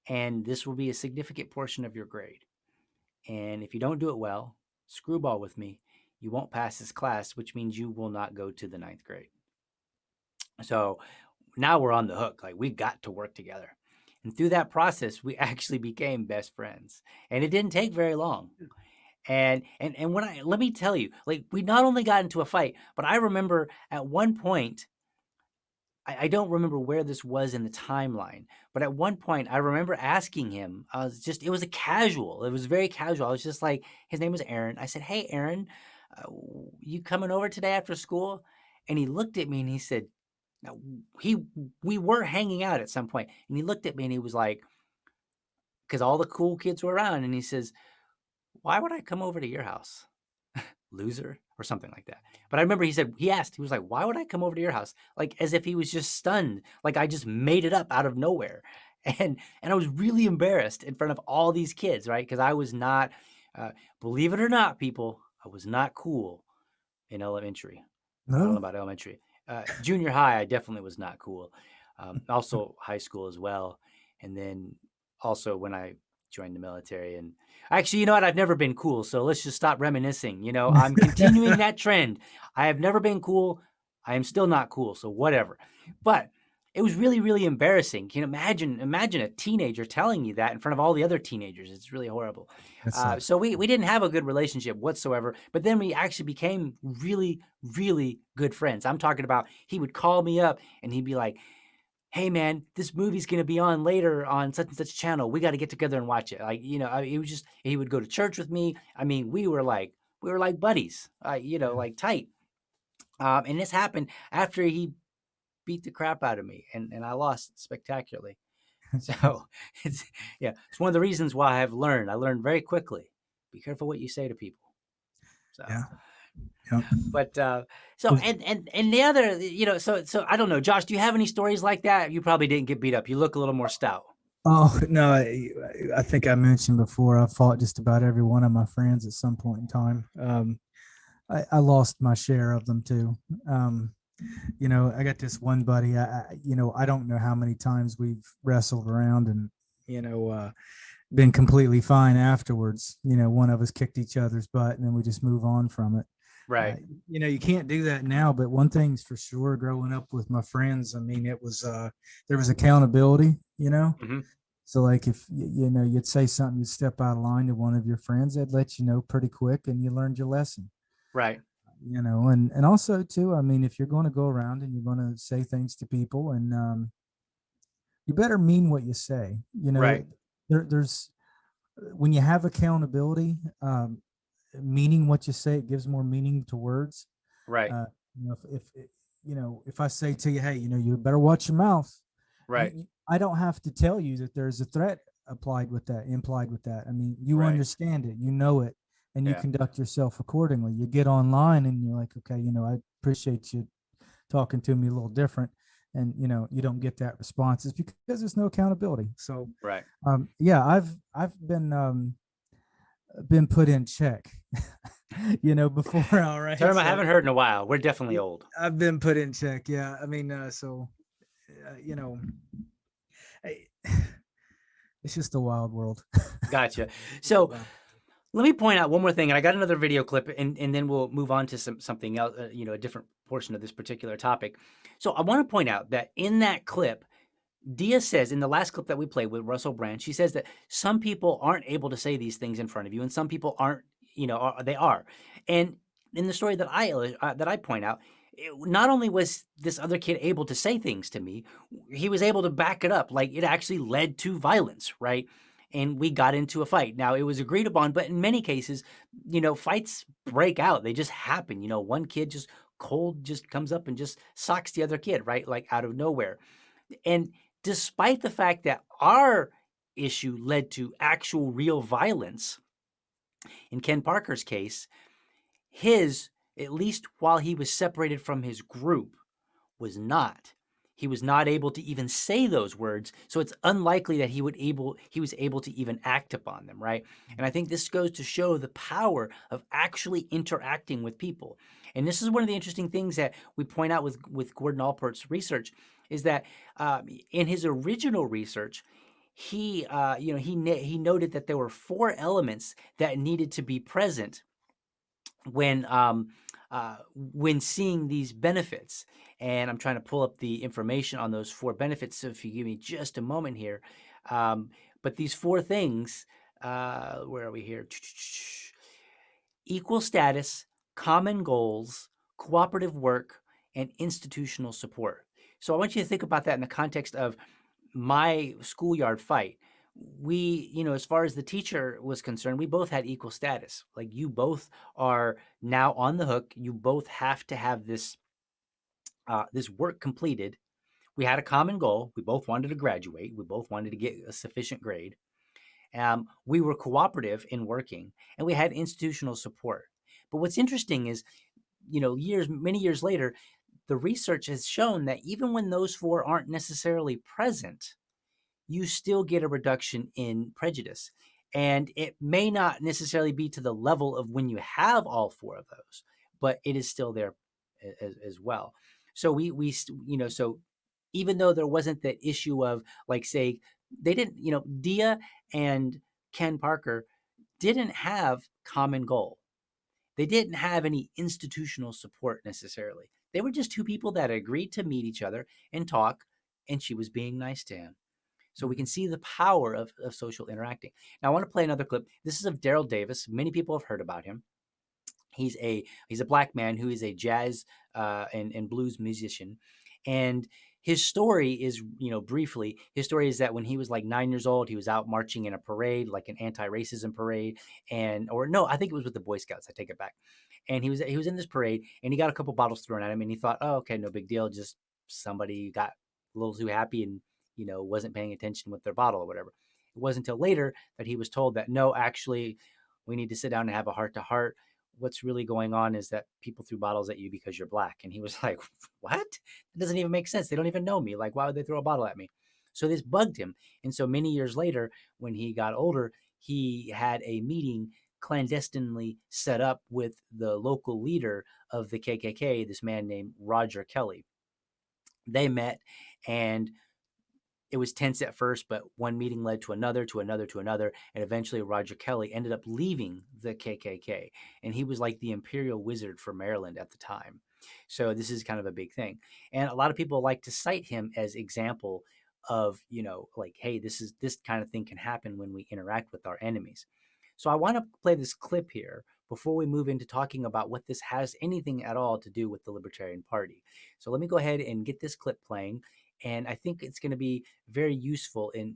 And this will be a significant portion of your grade. And if you don't do it well, screwball with me, you won't pass this class, which means you will not go to the 9th grade. So now we're on the hook. Like, we got to work together. And through that process, we actually became best friends. And it didn't take very long. And when let me tell you, like, we not only got into a fight, but I remember at one point, I don't remember where this was in the timeline, but at one point I remember asking him, it was very casual. I was just like, his name was Aaron. I said, hey, Aaron, you coming over today after school? And he looked at me and he said, we were hanging out at some point. And he looked at me and he was like, because all the cool kids were around. And he says, why would I come over to your house? Loser, or something like that. But I remember he was like, why would I come over to your house? Like, as if he was just stunned. Like I just made it up out of nowhere. And I was really embarrassed in front of all these kids, right? Because I was not, believe it or not, people, I was not cool in elementary. No. I don't know about elementary. Junior high, I definitely was not cool. Also high school as well. And then also when I joined the military. And actually, you know what? I've never been cool. So let's just stop reminiscing. I'm continuing that trend. I have never been cool. I am still not cool. So whatever. But it was really, really embarrassing. Imagine a teenager telling you that in front of all the other teenagers. It's really horrible. So we didn't have a good relationship whatsoever. But then we actually became really, really good friends. I'm talking about, he would call me up and he'd be like, hey man, this movie's going to be on later on such and such channel. We got to get together and watch it. Like, it was just, he would go to church with me. I mean, we were like buddies, like tight. And this happened after he beat the crap out of me and I lost spectacularly. So it's one of the reasons why I learned very quickly, be careful what you say to people. So. Yeah. Yep. But and the other, so I don't know, Josh, do you have any stories like that? You probably didn't get beat up. You look a little more stout. Oh no, I think I mentioned before I fought just about every one of my friends at some point in time. I lost my share of them too. Um, I got this one buddy. I don't know how many times we've wrestled around and been completely fine afterwards. One of us kicked each other's butt, and then we just move on from it. Uh, Right. you can't do that now, but one thing's for sure, growing up with my friends, I mean, it was there was accountability. Hmm. So like if you'd say something, you'd step out of line to one of your friends, they'd let you know pretty quick, and you learned your lesson. Right. And also too, I mean, if you're going to go around and you're going to say things to people, and you better mean what you say. Right. There's when you have accountability, meaning what you say, it gives more meaning to words. Right. Uh, if I say to you, hey, you better watch your mouth. Right. I don't have to tell you that there's a threat implied with that. I mean, you Right. understand it, you know it, and you Yeah. conduct yourself accordingly. You get online and you're like, okay, I appreciate you talking to me a little different. And you don't get that response. It's because there's no accountability. So Right. yeah, I've been put in check, before. All right. Term I So haven't heard in a while. We're definitely old. I've been put in check. Yeah. I mean, I- it's just a wild world. Gotcha. So Wow. let me point out one more thing, and I got another video clip, and then we'll move on to something else, a different portion of this particular topic. So I want to point out that in that clip, Dia says, in the last clip that we played with Russell Brand, she says that some people aren't able to say these things in front of you, and some people aren't, they are. And in the story that I point out, not only was this other kid able to say things to me, he was able to back it up. Like, it actually led to violence, right? And we got into a fight. Now, it was agreed upon, but in many cases, fights break out. They just happen. One kid just comes up and just socks the other kid, right? Like, out of nowhere. And despite the fact that our issue led to actual real violence, in Ken Parker's case, his, at least while he was separated from his group, was not. He was not able to even say those words, so it's unlikely that he was able to even act upon them, right? And I think this goes to show the power of actually interacting with people. And this is one of the interesting things that we point out with Gordon Allport's research, is that in his original research, he noted that there were 4 elements that needed to be present when seeing these benefits. And I'm trying to pull up the information on those 4 benefits. So if you give me just a moment here, but these 4 things, where are we here? Equal status, common goals, cooperative work, and institutional support. So I want you to think about that in the context of my schoolyard fight. We, as far as the teacher was concerned, we both had equal status. Like, you both are now on the hook. You both have to have this work completed. We had a common goal. We both wanted to graduate. We both wanted to get a sufficient grade. We were cooperative in working, and we had institutional support. But what's interesting is, many years later, the research has shown that even when those 4 aren't necessarily present, you still get a reduction in prejudice. And it may not necessarily be to the level of when you have all 4 of those, but it is still there as well. So so even though there wasn't that issue of, like, say, they didn't, Dia and Ken Parker didn't have common goal. They didn't have any institutional support necessarily. They were just 2 people that agreed to meet each other and talk, and she was being nice to him. So we can see the power of social interacting. Now, I want to play another clip. This is of Daryl Davis. Many people have heard about him. He's a Black man who is a jazz and blues musician. And his story is, briefly, his story is that when he was like 9 years old, he was out marching in a parade, like an anti-racism parade. Or no, I think it was with the Boy Scouts. I take it back. And he was in this parade, and he got a couple bottles thrown at him, and he thought, oh, okay, no big deal. Just somebody got a little too happy and, wasn't paying attention with their bottle or whatever. It wasn't until later that he was told that, no, actually, we need to sit down and have a heart-to-heart. What's really going on is that people threw bottles at you because you're Black. And he was like, what? It doesn't even make sense. They don't even know me. Like, why would they throw a bottle at me? So this bugged him. And so many years later, when he got older, he had a meeting clandestinely set up with the local leader of the KKK, this man named Roger Kelly. They met, and it was tense at first, but one meeting led to another, to another, to another, and eventually Roger Kelly ended up leaving the KKK, and he was like the imperial wizard for Maryland at the time. So this is kind of a big thing, and a lot of people like to cite him as example of, like, hey, this kind of thing can happen when we interact with our enemies. So I want to play this clip here before we move into talking about what this has anything at all to do with the Libertarian Party. So let me go ahead and get this clip playing, and I think it's going to be very useful in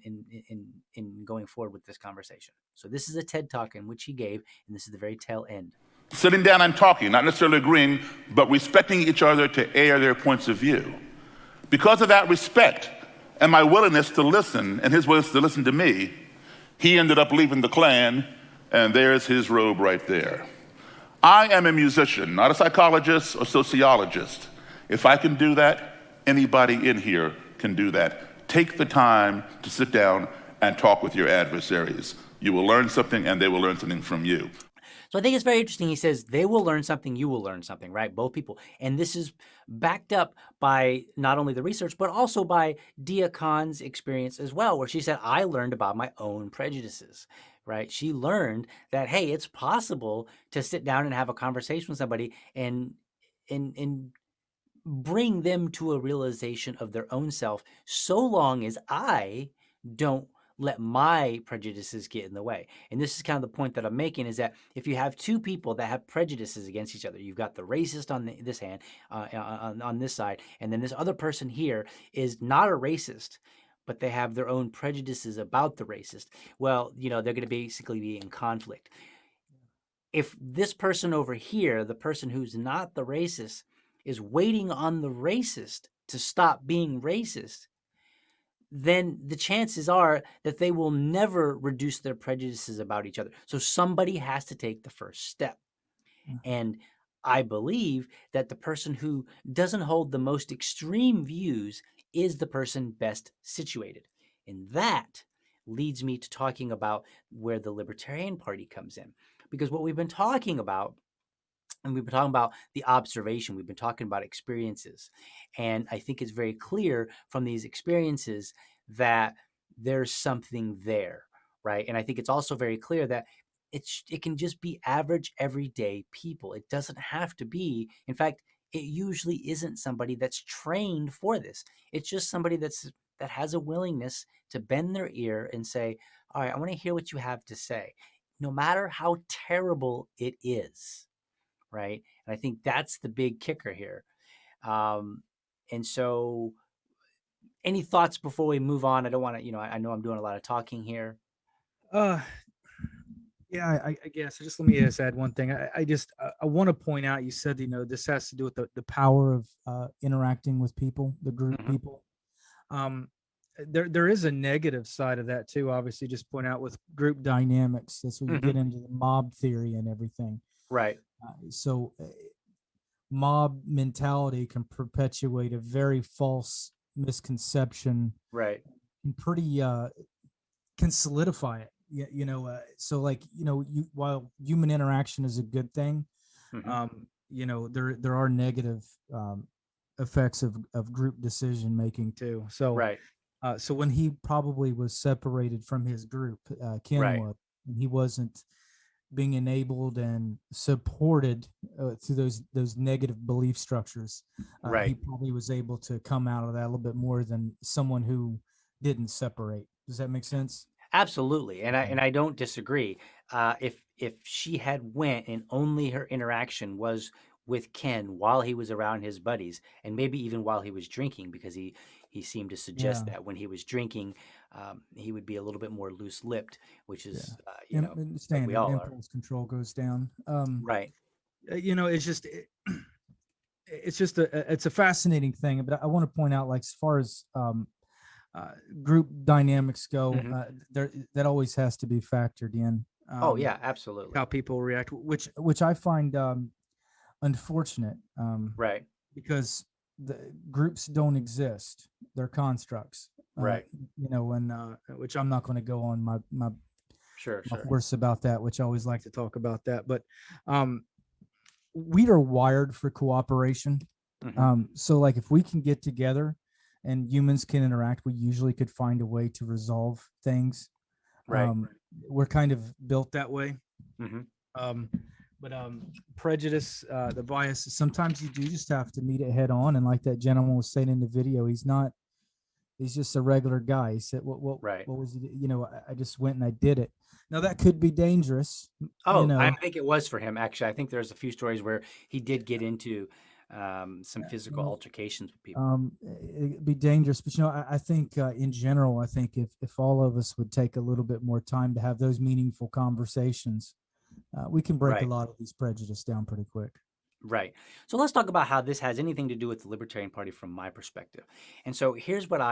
going forward with this conversation. So this is a TED Talk in which he gave, and this is the very tail end. Sitting down and talking, not necessarily agreeing, but respecting each other to air their points of view. Because of that respect and my willingness to listen and his willingness to listen to me, he ended up leaving the Klan, and there's his robe right there. I am a musician, not a psychologist or sociologist. If I can do that, anybody in here can do that. Take the time to sit down and talk with your adversaries. You will learn something, and they will learn something from you. So I think it's very interesting. He says they will learn something, you will learn something, right? Both people. And this is backed up by not only the research, but also by Dia Khan's experience as well, where she said, I learned about my own prejudices, right? She learned that, hey, it's possible to sit down and have a conversation with somebody and bring them to a realization of their own self, so long as I don't let my prejudices get in the way. And this is kind of the point that I'm making, is that if you have two people that have prejudices against each other, you've got the racist on this hand, on this side, and then this other person here is not a racist, but they have their own prejudices about the racist. Well, they're going to basically be in conflict. If this person over here, the person who's not the racist, is waiting on the racist to stop being racist, then the chances are that they will never reduce their prejudices about each other. So somebody has to take the first step. And I believe that the person who doesn't hold the most extreme views is the person best situated. And that leads me to talking about where the Libertarian Party comes in. Because what we've been talking about, and we've been talking about the observation, we've been talking about experiences. And I think it's very clear from these experiences that there's something there, right? And I think it's also very clear that it can just be average, everyday people. It doesn't have to be, in fact, it usually isn't somebody that's trained for this. It's just somebody that has a willingness to bend their ear and say, all right, I want to hear what you have to say, no matter how terrible it is. Right. And I think that's the big kicker here. And so any thoughts before we move on? I don't want to, I know I'm doing a lot of talking here. Yeah, I guess. Just let me just add one thing. I want to point out, you said, this has to do with the power of interacting with people, the group people. There is a negative side of that too, obviously, just point out with group dynamics. That's where you get into the mob theory and everything. Right. So mob mentality can perpetuate a very false misconception. Right. And pretty can solidify it. So while human interaction is a good thing, there are negative effects of group decision making too. So right. So when he probably was separated from his group, Ken was, and he wasn't being enabled and supported through those negative belief structures, he probably was able to come out of that a little bit more than someone who didn't separate. Does that make sense? Absolutely, and I don't disagree. If she had went and only her interaction was with Ken while he was around his buddies, and maybe even while he was drinking, because he seemed to suggest that when he was drinking, he would be a little bit more loose-lipped, which is like we all impulse control goes down. Right. It's just it's a fascinating thing. But I want to point out, like, as far as group dynamics go, that always has to be factored in. Oh yeah, absolutely. How people react, which I find unfortunate. Right. Because the groups don't exist; they're constructs. Right. When which I'm not going to go on my Sure. horse about that, which I always like to talk about that. But we are wired for cooperation. So like if we can get together and humans can interact, we usually could find a way to resolve things. Right. We're kind of built that way. Mm-hmm. But prejudice, the bias, sometimes you do just have to meet it head on. And like that gentleman was saying in the video, he's just a regular guy. He said, what was he, I just went and I did it. Now that could be dangerous. Oh, I think it was for him. Actually, I think there's a few stories where he did get into some physical altercations with people. It'd be dangerous, but I think in general, I think if all of us would take a little bit more time to have those meaningful conversations, we can break a lot of these prejudice down pretty quick. Right. So let's talk about how this has anything to do with the Libertarian Party from my perspective. And so here's what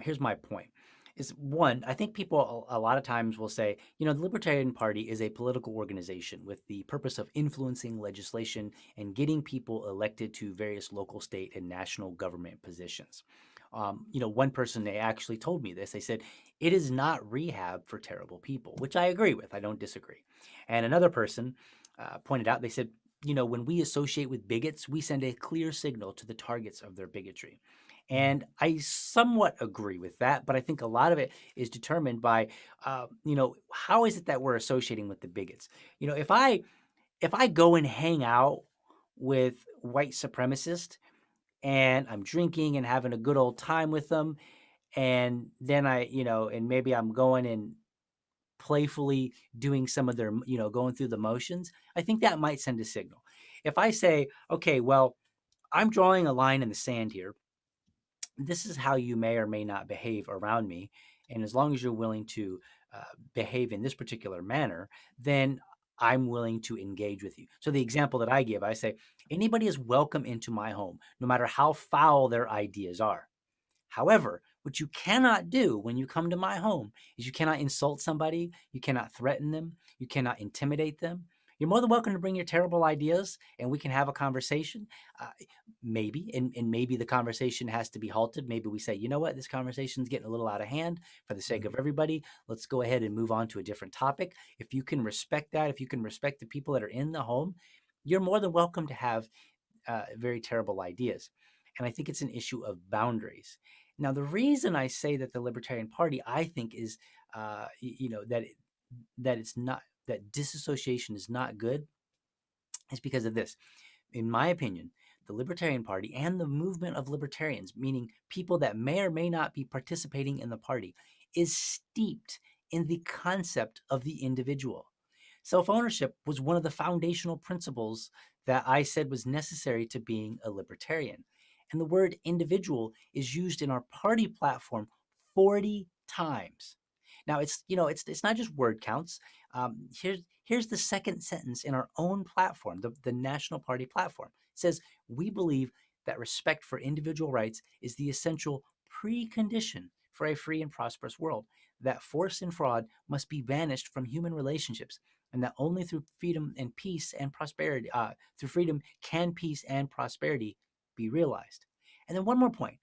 here's my point. Is one, I think people a lot of times will say, the Libertarian Party is a political organization with the purpose of influencing legislation and getting people elected to various local, state, and national government positions. One person, they actually told me this. They said, it is not rehab for terrible people, which I agree with. I don't disagree. And another person pointed out, they said, when we associate with bigots, we send a clear signal to the targets of their bigotry. And I somewhat agree with that, but I think a lot of it is determined by, how is it that we're associating with the bigots? If I go and hang out with white supremacists and I'm drinking and having a good old time with them, and then and maybe I'm going and playfully doing some of their, going through the motions, I think that might send a signal. If I say, okay, well, I'm drawing a line in the sand here. This is how you may or may not behave around me. And as long as you're willing to behave in this particular manner, then I'm willing to engage with you. So the example that I give, I say, anybody is welcome into my home, no matter how foul their ideas are. However, what you cannot do when you come to my home is you cannot insult somebody, you cannot threaten them, you cannot intimidate them. You're more than welcome to bring your terrible ideas and we can have a conversation. Maybe, and maybe the conversation has to be halted. Maybe we say, you know what, this conversation's getting a little out of hand for the sake of everybody. Let's go ahead and move on to a different topic. If you can respect that, if you can respect the people that are in the home, you're more than welcome to have very terrible ideas. And I think it's an issue of boundaries. Now, the reason I say that the Libertarian Party, I think, is, that it's not, that disassociation is not good, is because of this. In my opinion, the Libertarian Party and the movement of libertarians, meaning people that may or may not be participating in the party, is steeped in the concept of the individual. Self-ownership was one of the foundational principles that I said was necessary to being a libertarian. And the word individual is used in our party platform 40 times. Now, it's not just word counts. Here's the second sentence in our own platform, the National Party platform. It says, we believe that respect for individual rights is the essential precondition for a free and prosperous world, that force and fraud must be banished from human relationships, and that only through freedom and peace and prosperity, through freedom can peace and prosperity be realized. And then one more point.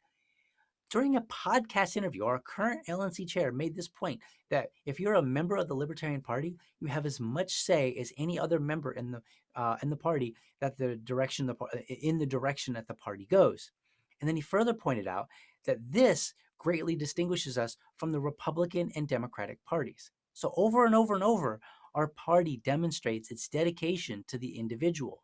During a podcast interview, our current LNC chair made this point that if you're a member of the Libertarian Party, you have as much say as any other member in the party that in the direction that the party goes. And then he further pointed out that this greatly distinguishes us from the Republican and Democratic parties. So over and over and over, our party demonstrates its dedication to the individual.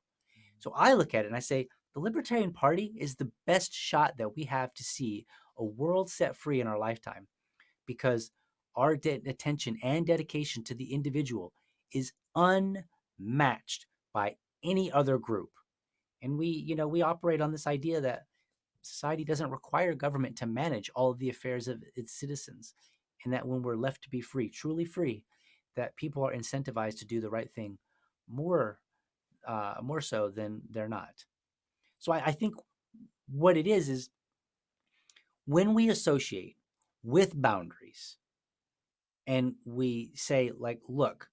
So I look at it and I say, the Libertarian Party is the best shot that we have to see a world set free in our lifetime, because our attention and dedication to the individual is unmatched by any other group. And we operate on this idea that society doesn't require government to manage all of the affairs of its citizens, and that when we're left to be free, truly free, that people are incentivized to do the right thing more so than they're not. So I think what it is when we associate with boundaries and we say, like, look,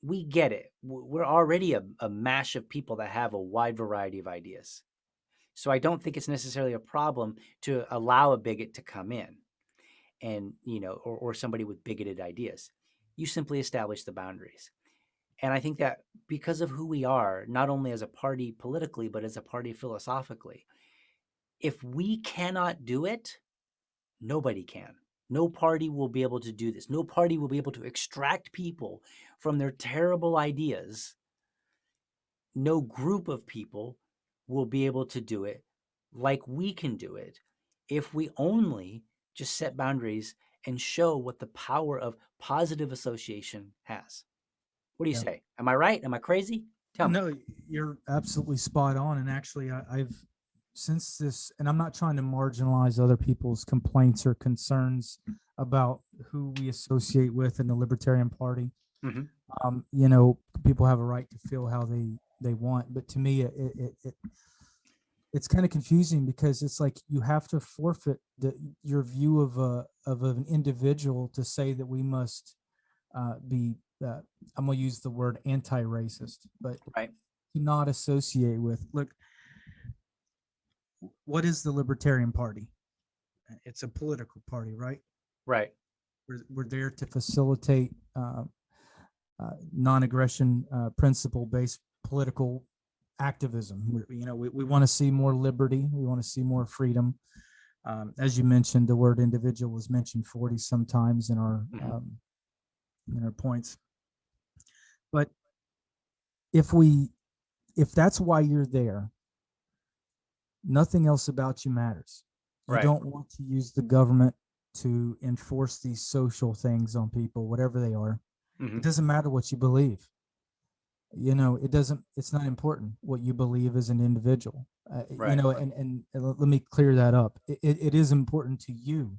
we get it. We're already a mash of people that have a wide variety of ideas. So I don't think it's necessarily a problem to allow a bigot to come in. and, or somebody with bigoted ideas. You simply establish the boundaries. And I think that because of who we are, not only as a party politically, but as a party philosophically, if we cannot do it, nobody can. No party will be able to do this. No party will be able to extract people from their terrible ideas. No group of people will be able to do it like we can do it if we only just set boundaries and show what the power of positive association has. What do you say? Am I right? Am I crazy? Tell me. No, you're absolutely spot on. And actually, I've since this, and I'm not trying to marginalize other people's complaints or concerns about who we associate with in the Libertarian Party. People have a right to feel how they want, but to me, it's kind of confusing because it's like you have to forfeit your view of an individual to say that we must be. I'm gonna use the word anti-racist, but right. to not associate with. Look, what is the Libertarian Party? It's a political party, right? Right. We're there to facilitate non-aggression principle-based political activism. We want to see more liberty. We want to see more freedom. As you mentioned, the word individual was mentioned 40 sometimes in our points. But if that's why you're there, nothing else about you matters. You don't want to use the government to enforce these social things on people, whatever they are. It doesn't matter what you believe. It's not important what you believe as an individual. And let me clear that up. It is important to you,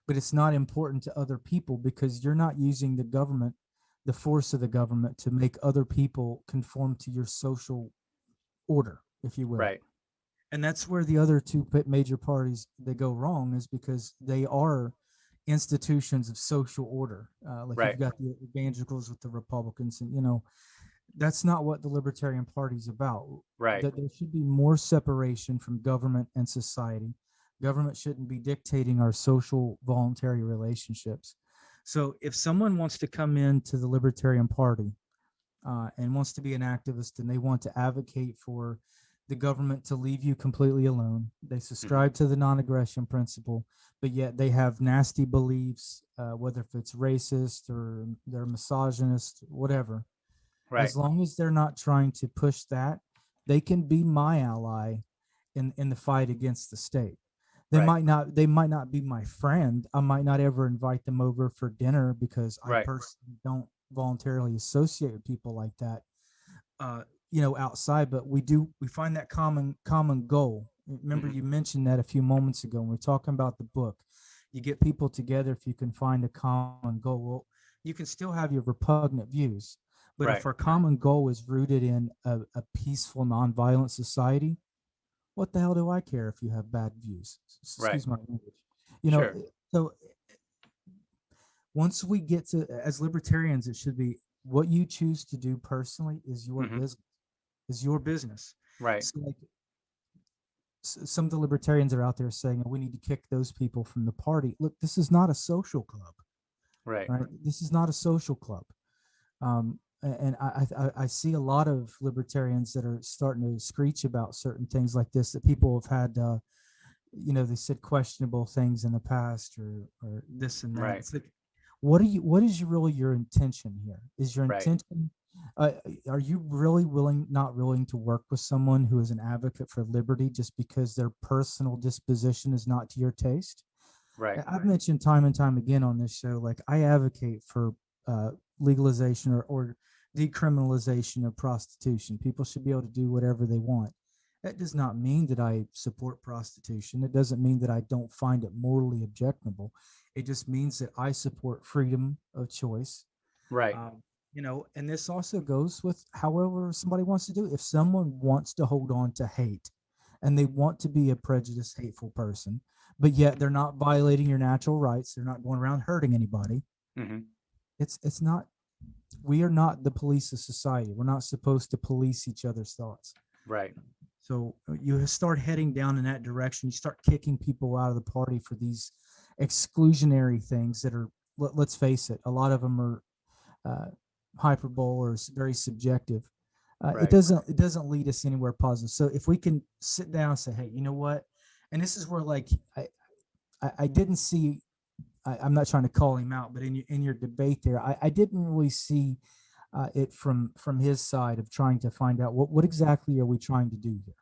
but it's not important to other people because you're not using the government, the force of the government, to make other people conform to your social order, if you will. Right. And that's where the other two major parties, they go wrong, is because they are institutions of social order. You've got the evangelicals with the Republicans, and that's not what the Libertarian Party is about. Right. That there should be more separation from government and society. Government shouldn't be dictating our social voluntary relationships. So if someone wants to come into the Libertarian Party and wants to be an activist and they want to advocate for the government to leave you completely alone, they subscribe to the non-aggression principle, but yet they have nasty beliefs, whether if it's racist or they're misogynist, whatever. Right. As long as they're not trying to push that, they can be my ally in the fight against the state. They might not be my friend. I might not ever invite them over for dinner because I personally don't voluntarily associate with people like that, outside, but we find that common goal. Remember, you mentioned that a few moments ago when we were talking about the book. You get people together if you can find a common goal. Well, you can still have your repugnant views, but if our common goal is rooted in a peaceful, nonviolent society, what the hell do I care if you have bad views? Excuse my language. So once we get to, as libertarians, it should be what you choose to do personally is your business. Is your business. Right. So some of the libertarians are out there saying, we need to kick those people from the party. Look, this is not a social club. Right. This is not a social club. And I see a lot of libertarians that are starting to screech about certain things like this, that people have had, they said questionable things in the past or this and that. Right. It's like, what is really your intention here? Is your intention, are you really not willing to work with someone who is an advocate for liberty just because their personal disposition is not to your taste? Right. I've mentioned time and time again on this show, like I advocate for legalization or decriminalization of prostitution. People should be able to do whatever they want. That does not mean that I support prostitution. It doesn't mean that I don't find it morally objectionable. It just means that I support freedom of choice. Right. And this also goes with however somebody wants to do it. If someone wants to hold on to hate and they want to be a prejudiced, hateful person, but yet they're not violating your natural rights, they're not going around hurting anybody. It's not, we are not the police of society. We're not supposed to police each other's thoughts. Right. So you start heading down in that direction. You start kicking people out of the party for these exclusionary things that are, let's face it, a lot of them are hyperbole or very subjective. It doesn't lead us anywhere positive. So if we can sit down and say, hey, you know what? And this is where, like, I didn't see, I'm not trying to call him out, but in your debate there, I didn't really see it from his side of trying to find out what exactly are we trying to do here.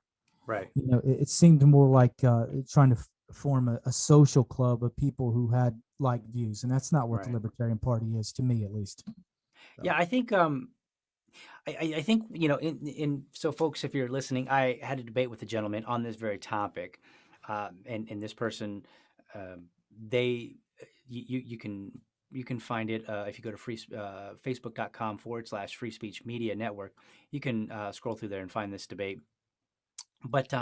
Right. You know, it seemed more like trying to form a social club of people who had like views, and that's not what the Libertarian Party is, to me at least. Yeah, I think I think, you know, so folks, if you're listening, I had a debate with a gentleman on this very topic, and this person, they you can find it if you go to facebook.com/free speech media network. You can scroll through there and find this debate. But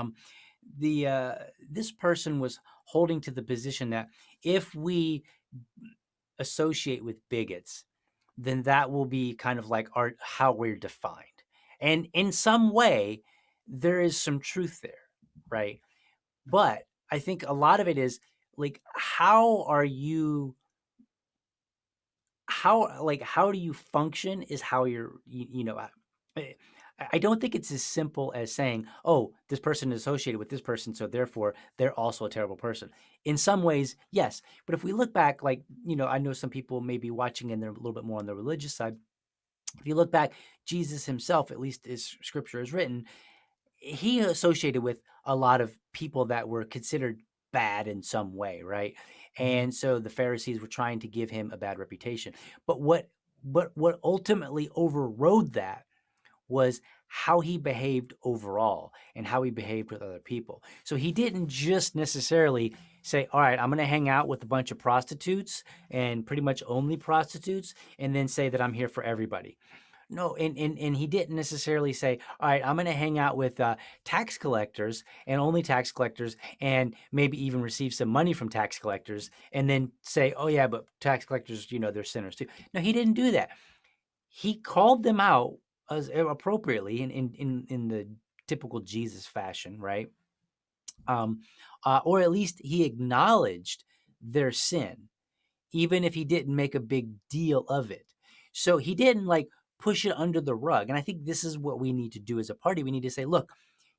this person was holding to the position that if we associate with bigots, then that will be kind of like how we're defined. And in some way, there is some truth there, right? But I think a lot of it is like, how do you function is how I don't think it's as simple as saying, oh, this person is associated with this person, so therefore they're also a terrible person. In some ways, yes. But if we look back, like, you know, I know some people may be watching and they're a little bit more on the religious side. If you look back, Jesus himself, at least as scripture is written, he associated with a lot of people that were considered bad in some way, right? And so the Pharisees were trying to give him a bad reputation. But what ultimately overrode that was how he behaved overall and how he behaved with other people. So he didn't just necessarily say, all right, I'm going to hang out with a bunch of prostitutes and pretty much only prostitutes, and then say that I'm here for everybody. No, and he didn't necessarily say, all right, I'm going to hang out with tax collectors and only tax collectors, and maybe even receive some money from tax collectors, and then say, oh yeah, but tax collectors, you know, they're sinners too. No, he didn't do that. He called them out as appropriately in the typical Jesus fashion, right? Or at least he acknowledged their sin, even if he didn't make a big deal of it. So he didn't like push it under the rug. And I think this is what we need to do as a party. We need to say, look,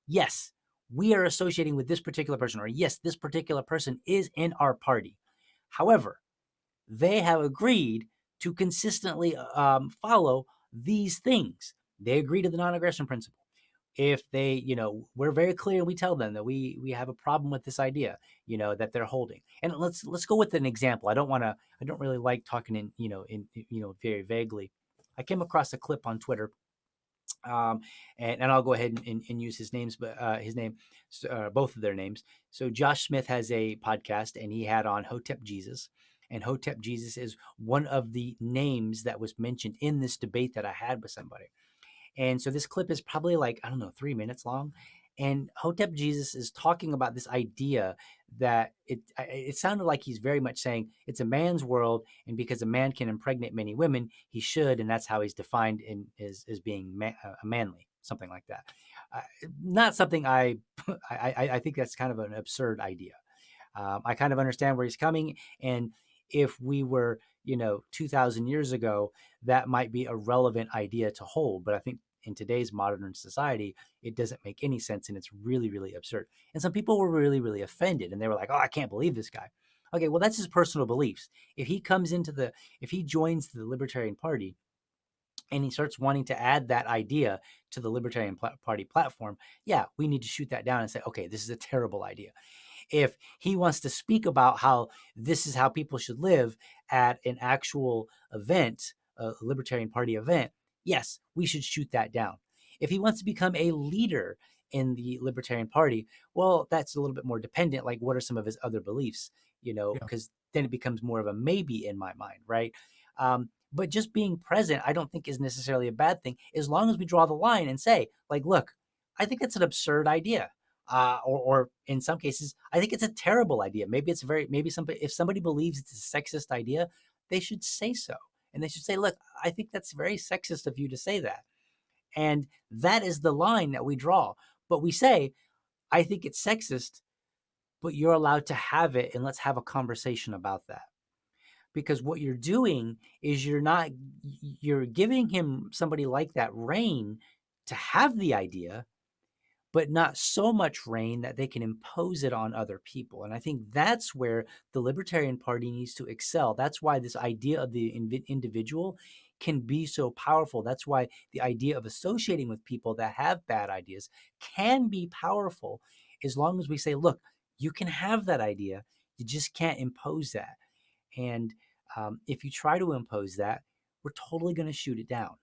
yes, we are associating with this particular person, or yes, this particular person is in our party. However, they have agreed to consistently follow these things. They agree to the non-aggression principle. If they, you know, we're very clear, we tell them that we have a problem with this idea, you know, that they're holding. And let's go with an example. I don't really like talking in very vaguely. I came across a clip on Twitter, and I'll go ahead and use his names, but both of their names. So Josh Smith has a podcast, and he had on Hotep Jesus. And Hotep Jesus is one of the names that was mentioned in this debate that I had with somebody. And so this clip is probably like, I don't know, 3 minutes long. And Hotep Jesus is talking about this idea that it sounded like he's very much saying it's a man's world, and because a man can impregnate many women, he should, and that's how he's defined as being manly, something like that. Not something I think that's kind of an absurd idea. I kind of understand where he's coming, and if we were, 2,000 years ago, that might be a relevant idea to hold. But I think in today's modern society, it doesn't make any sense, and it's really, really absurd. And some people were really, really offended, and they were like, oh, I can't believe this guy. Okay, well, that's his personal beliefs. If he joins the Libertarian Party and he starts wanting to add that idea to the Libertarian Party platform, yeah, we need to shoot that down and say, okay, this is a terrible idea. If he wants to speak about how this is how people should live at an actual event, a Libertarian Party event, yes, we should shoot that down. If he wants to become a leader in the Libertarian Party, well, that's a little bit more dependent. Like, what are some of his other beliefs? Because then it becomes more of a maybe in my mind, right? But just being present, I don't think is necessarily a bad thing, as long as we draw the line and say, like, look, I think that's an absurd idea. Or in some cases, I think it's a terrible idea. If somebody believes it's a sexist idea, they should say so. And they should say, look, I think that's very sexist of you to say that. And that is the line that we draw. But we say, I think it's sexist but you're allowed to have it, and let's have a conversation about that. Because what you're doing is you're giving him, somebody like that, reign to have the idea, but not so much reign that they can impose it on other people. And I think that's where the Libertarian Party needs to excel. That's why this idea of the individual can be so powerful. That's why the idea of associating with people that have bad ideas can be powerful, as long as we say, look, you can have that idea, you just can't impose that. And if you try to impose that, we're totally going to shoot it down.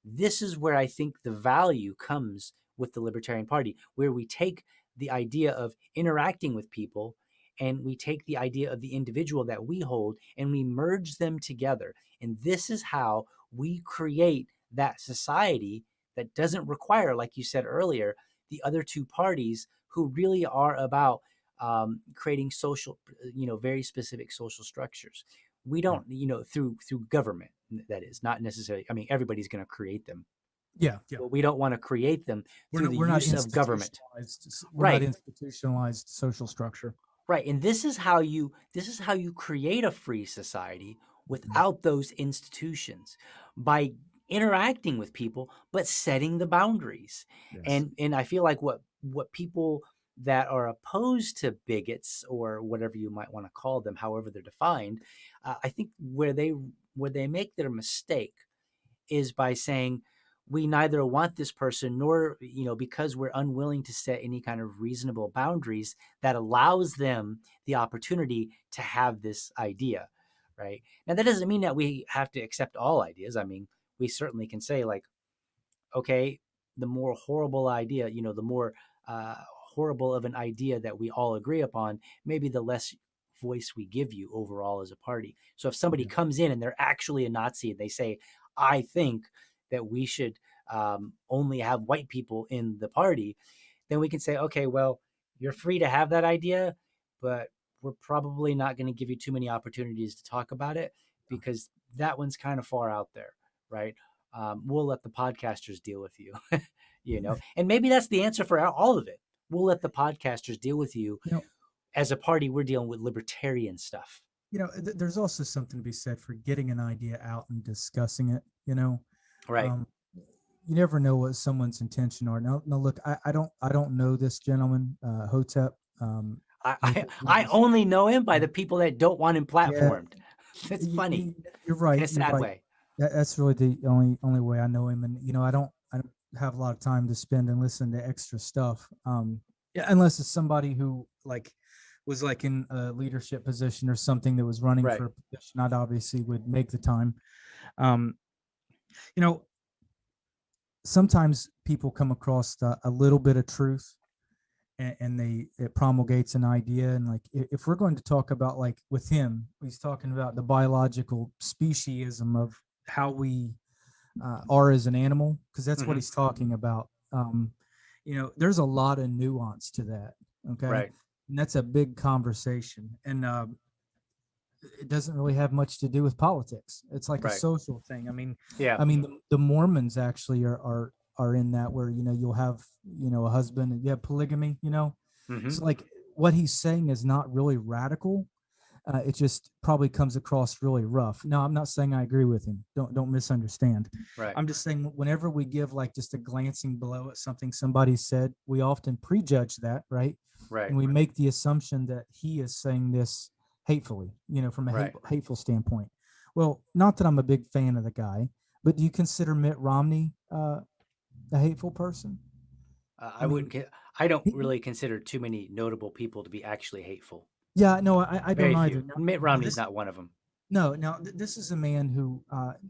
This is where I think the value comes with the Libertarian Party, where we take the idea of interacting with people and we take the idea of the individual that we hold and we merge them together. And this is how we create that society that doesn't require, like you said earlier, the other two parties who really are about creating social, very specific social structures. We don't, through government, that is not necessarily, I mean, everybody's going to create them. Yeah. But we don't want to create them through the use of government. We're not institutionalized social structure. Right. And this is how you create a free society without those institutions, by interacting with people, but setting the boundaries. Yes. And I feel like what people that are opposed to bigots, or whatever you might want to call them, however they're defined, I think where they make their mistake is by saying, we neither want this person nor, because we're unwilling to set any kind of reasonable boundaries that allows them the opportunity to have this idea, right? Now, that doesn't mean that we have to accept all ideas. I mean, we certainly can say, like, okay, the more horrible idea, the more horrible of an idea that we all agree upon, maybe the less voice we give you overall as a party. So if somebody comes in and they're actually a Nazi and they say, I think that we should only have white people in the party, then we can say, okay, well, you're free to have that idea, but we're probably not going to give you too many opportunities to talk about it, because that one's kind of far out there, right? We'll let the podcasters deal with you, and maybe that's the answer for all of it. We'll let the podcasters deal with you. As a party, we're dealing with libertarian stuff. There's also something to be said for getting an idea out and discussing it, Right. You never know what someone's intention are. Now look, I don't know this gentleman, Hotep. I only know him by the people that don't want him platformed. That's funny. You're right. In a sad way. That's really the only way I know him. And I don't have a lot of time to spend and listen to extra stuff. Unless it's somebody who was in a leadership position or something that was running for a position, I'd obviously would make the time. Sometimes people come across a little bit of truth, and it promulgates an idea. And if we're going to talk about, with him, he's talking about the biological speciesism of how we are as an animal, because that's what he's talking about. There's a lot of nuance to that. Okay. Right. And that's a big conversation. And it doesn't really have much to do with politics. It's like a social thing. I mean, the Mormons actually are in that, where, you'll have, a husband, and you have polygamy, So what he's saying is not really radical. It just probably comes across really rough. No, I'm not saying I agree with him. Don't misunderstand. Right. I'm just saying, whenever we give just a glancing blow at something somebody said, we often prejudge that, right? Right. And we make the assumption that he is saying this hatefully, from a hateful standpoint. Well, not that I'm a big fan of the guy, but do you consider Mitt Romney a hateful person? I don't really consider too many notable people to be actually hateful. Yeah, no, I don't either. Mitt Romney's not one of them. No, this is a man who,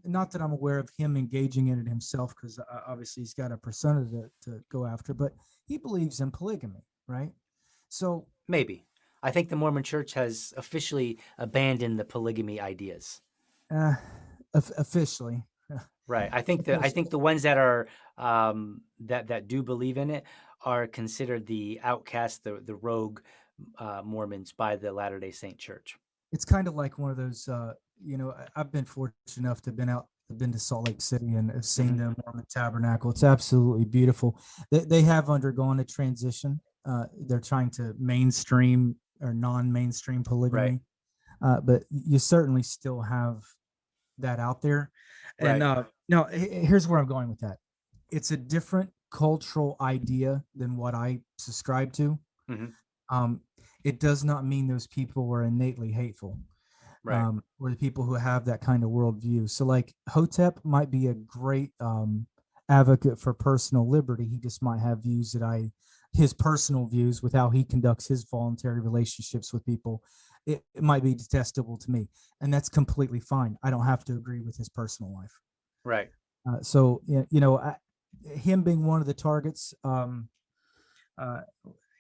not that I'm aware of him engaging in it himself, because obviously he's got a persona to go after, but he believes in polygamy, right? So maybe. I think the Mormon Church has officially abandoned the polygamy ideas. Officially. Right. I think the ones that are that do believe in it are considered the outcast, the rogue Mormons by the Latter-day Saint Church. It's kind of like one of those. I've been fortunate enough to have been to Salt Lake City and have seen the Mormon Tabernacle. It's absolutely beautiful. They have undergone a transition. They're trying to mainstream or non-mainstream polygamy. Right. But you certainly still have that out there. And Right. now here's where I'm going with that. It's a different cultural idea than what I subscribe to. Hmm. It does not mean those people were innately hateful. Right. Or the people who have that kind of worldview. So like Hotep might be a great advocate for personal liberty. He just might have views that his personal views with how he conducts his voluntary relationships with people. It might be detestable to me, and that's completely fine. I don't have to agree with his personal life. Right. So him being one of the targets.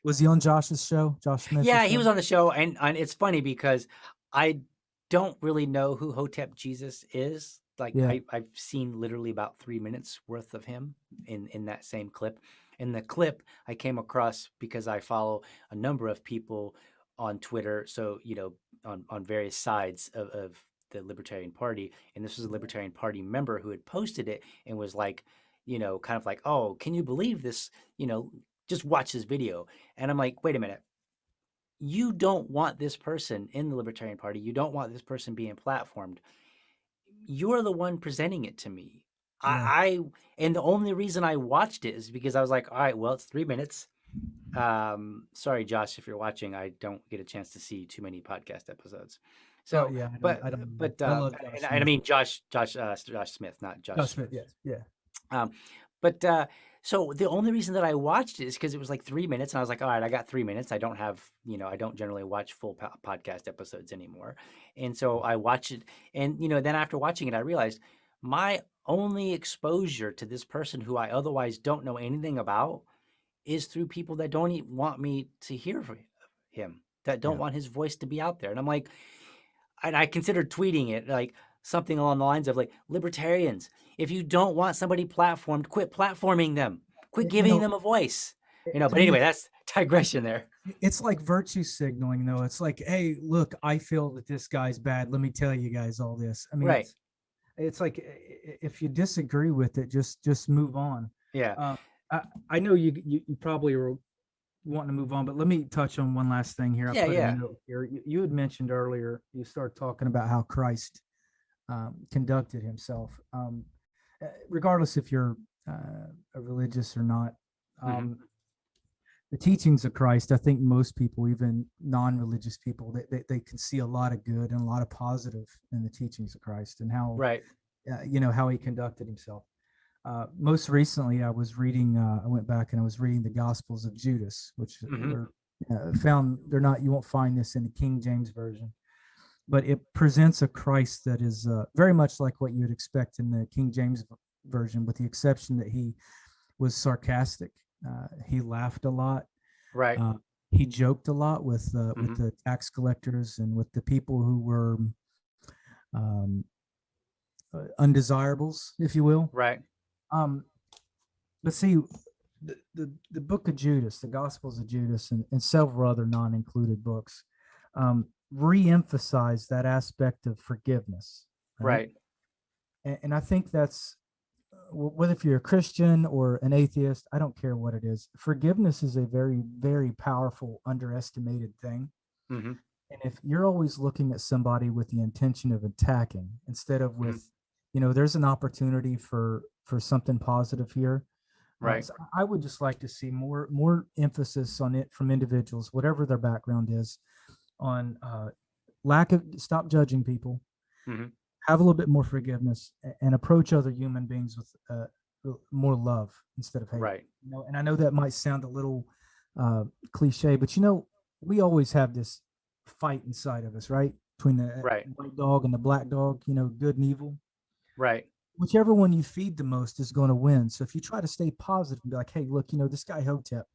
Was he on Josh's show? Josh Smith? Yeah, he was on the show, and it's funny because I don't really know who Hotep Jesus is. Like Yeah. I've seen literally about 3 minutes worth of him in that same clip. And the clip I came across because I follow a number of people on Twitter. So, on various sides of the Libertarian Party. And this was a Libertarian Party member who had posted it and was like, kind of like, oh, can you believe this? Just watch this video. And I'm like, wait a minute. You don't want this person in the Libertarian Party. You don't want this person being platformed. You're the one presenting it to me. Yeah. And the only reason I watched it is because I was like, all right, well, it's 3 minutes. Sorry, Josh, if you're watching, I don't get a chance to see too many podcast episodes. So, yeah, but I love Josh and I mean Josh Smith, not Josh Smith. Yes, yeah. So the only reason that I watched it is because it was like 3 minutes, and I was like, all right, I got 3 minutes. I don't have, I don't generally watch full podcast episodes anymore, and so I watched it, and then after watching it, I realized my only exposure to this person who I otherwise don't know anything about is through people that don't even want me to hear from him, that don't want his voice to be out there, and I'm like. And I considered tweeting it like something along the lines of like, libertarians, if you don't want somebody platformed, quit platforming them, quit giving them a voice, but anyway, that's digression there. It's like virtue signaling though. It's like, hey, look, I feel that this guy's bad. Let me tell you guys all this. I mean, right. It's like, if you disagree with it, just move on. Yeah. I know you probably are wanting to move on, but let me touch on one last thing here. I put a note here. You had mentioned earlier, you started talking about how Christ conducted himself. Regardless if you're a religious or not, the teachings of Christ, I think most people, even non-religious people, they can see a lot of good and a lot of positive in the teachings of Christ and how, how he conducted himself. Most recently, I was reading. I went back and I was reading the Gospels of Judas, which were found. They're not. You won't find this in the King James version, but it presents a Christ that is very much like what you'd expect in the King James version, with the exception that he was sarcastic. He laughed a lot. Right. He joked a lot with the tax collectors and with the people who were undesirables, if you will. Right. But see, the book of Judas, the Gospels of Judas, and several other non-included books, re-emphasize that aspect of forgiveness. Right. And I think that's, whether if you're a Christian or an atheist, I don't care what it is. Forgiveness is a very, very powerful, underestimated thing. And if you're always looking at somebody with the intention of attacking instead of with, there's an opportunity for something positive here. Right. So I would just like to see more emphasis on it from individuals, whatever their background is, on stop judging people, have a little bit more forgiveness, and approach other human beings with more love instead of hate. Right. And I know that might sound a little cliche, but we always have this fight inside of us, right? Between the white dog and the black dog, good and evil. Right. Whichever one you feed the most is going to win. So if you try to stay positive and be like, hey, look, this guy Hotep,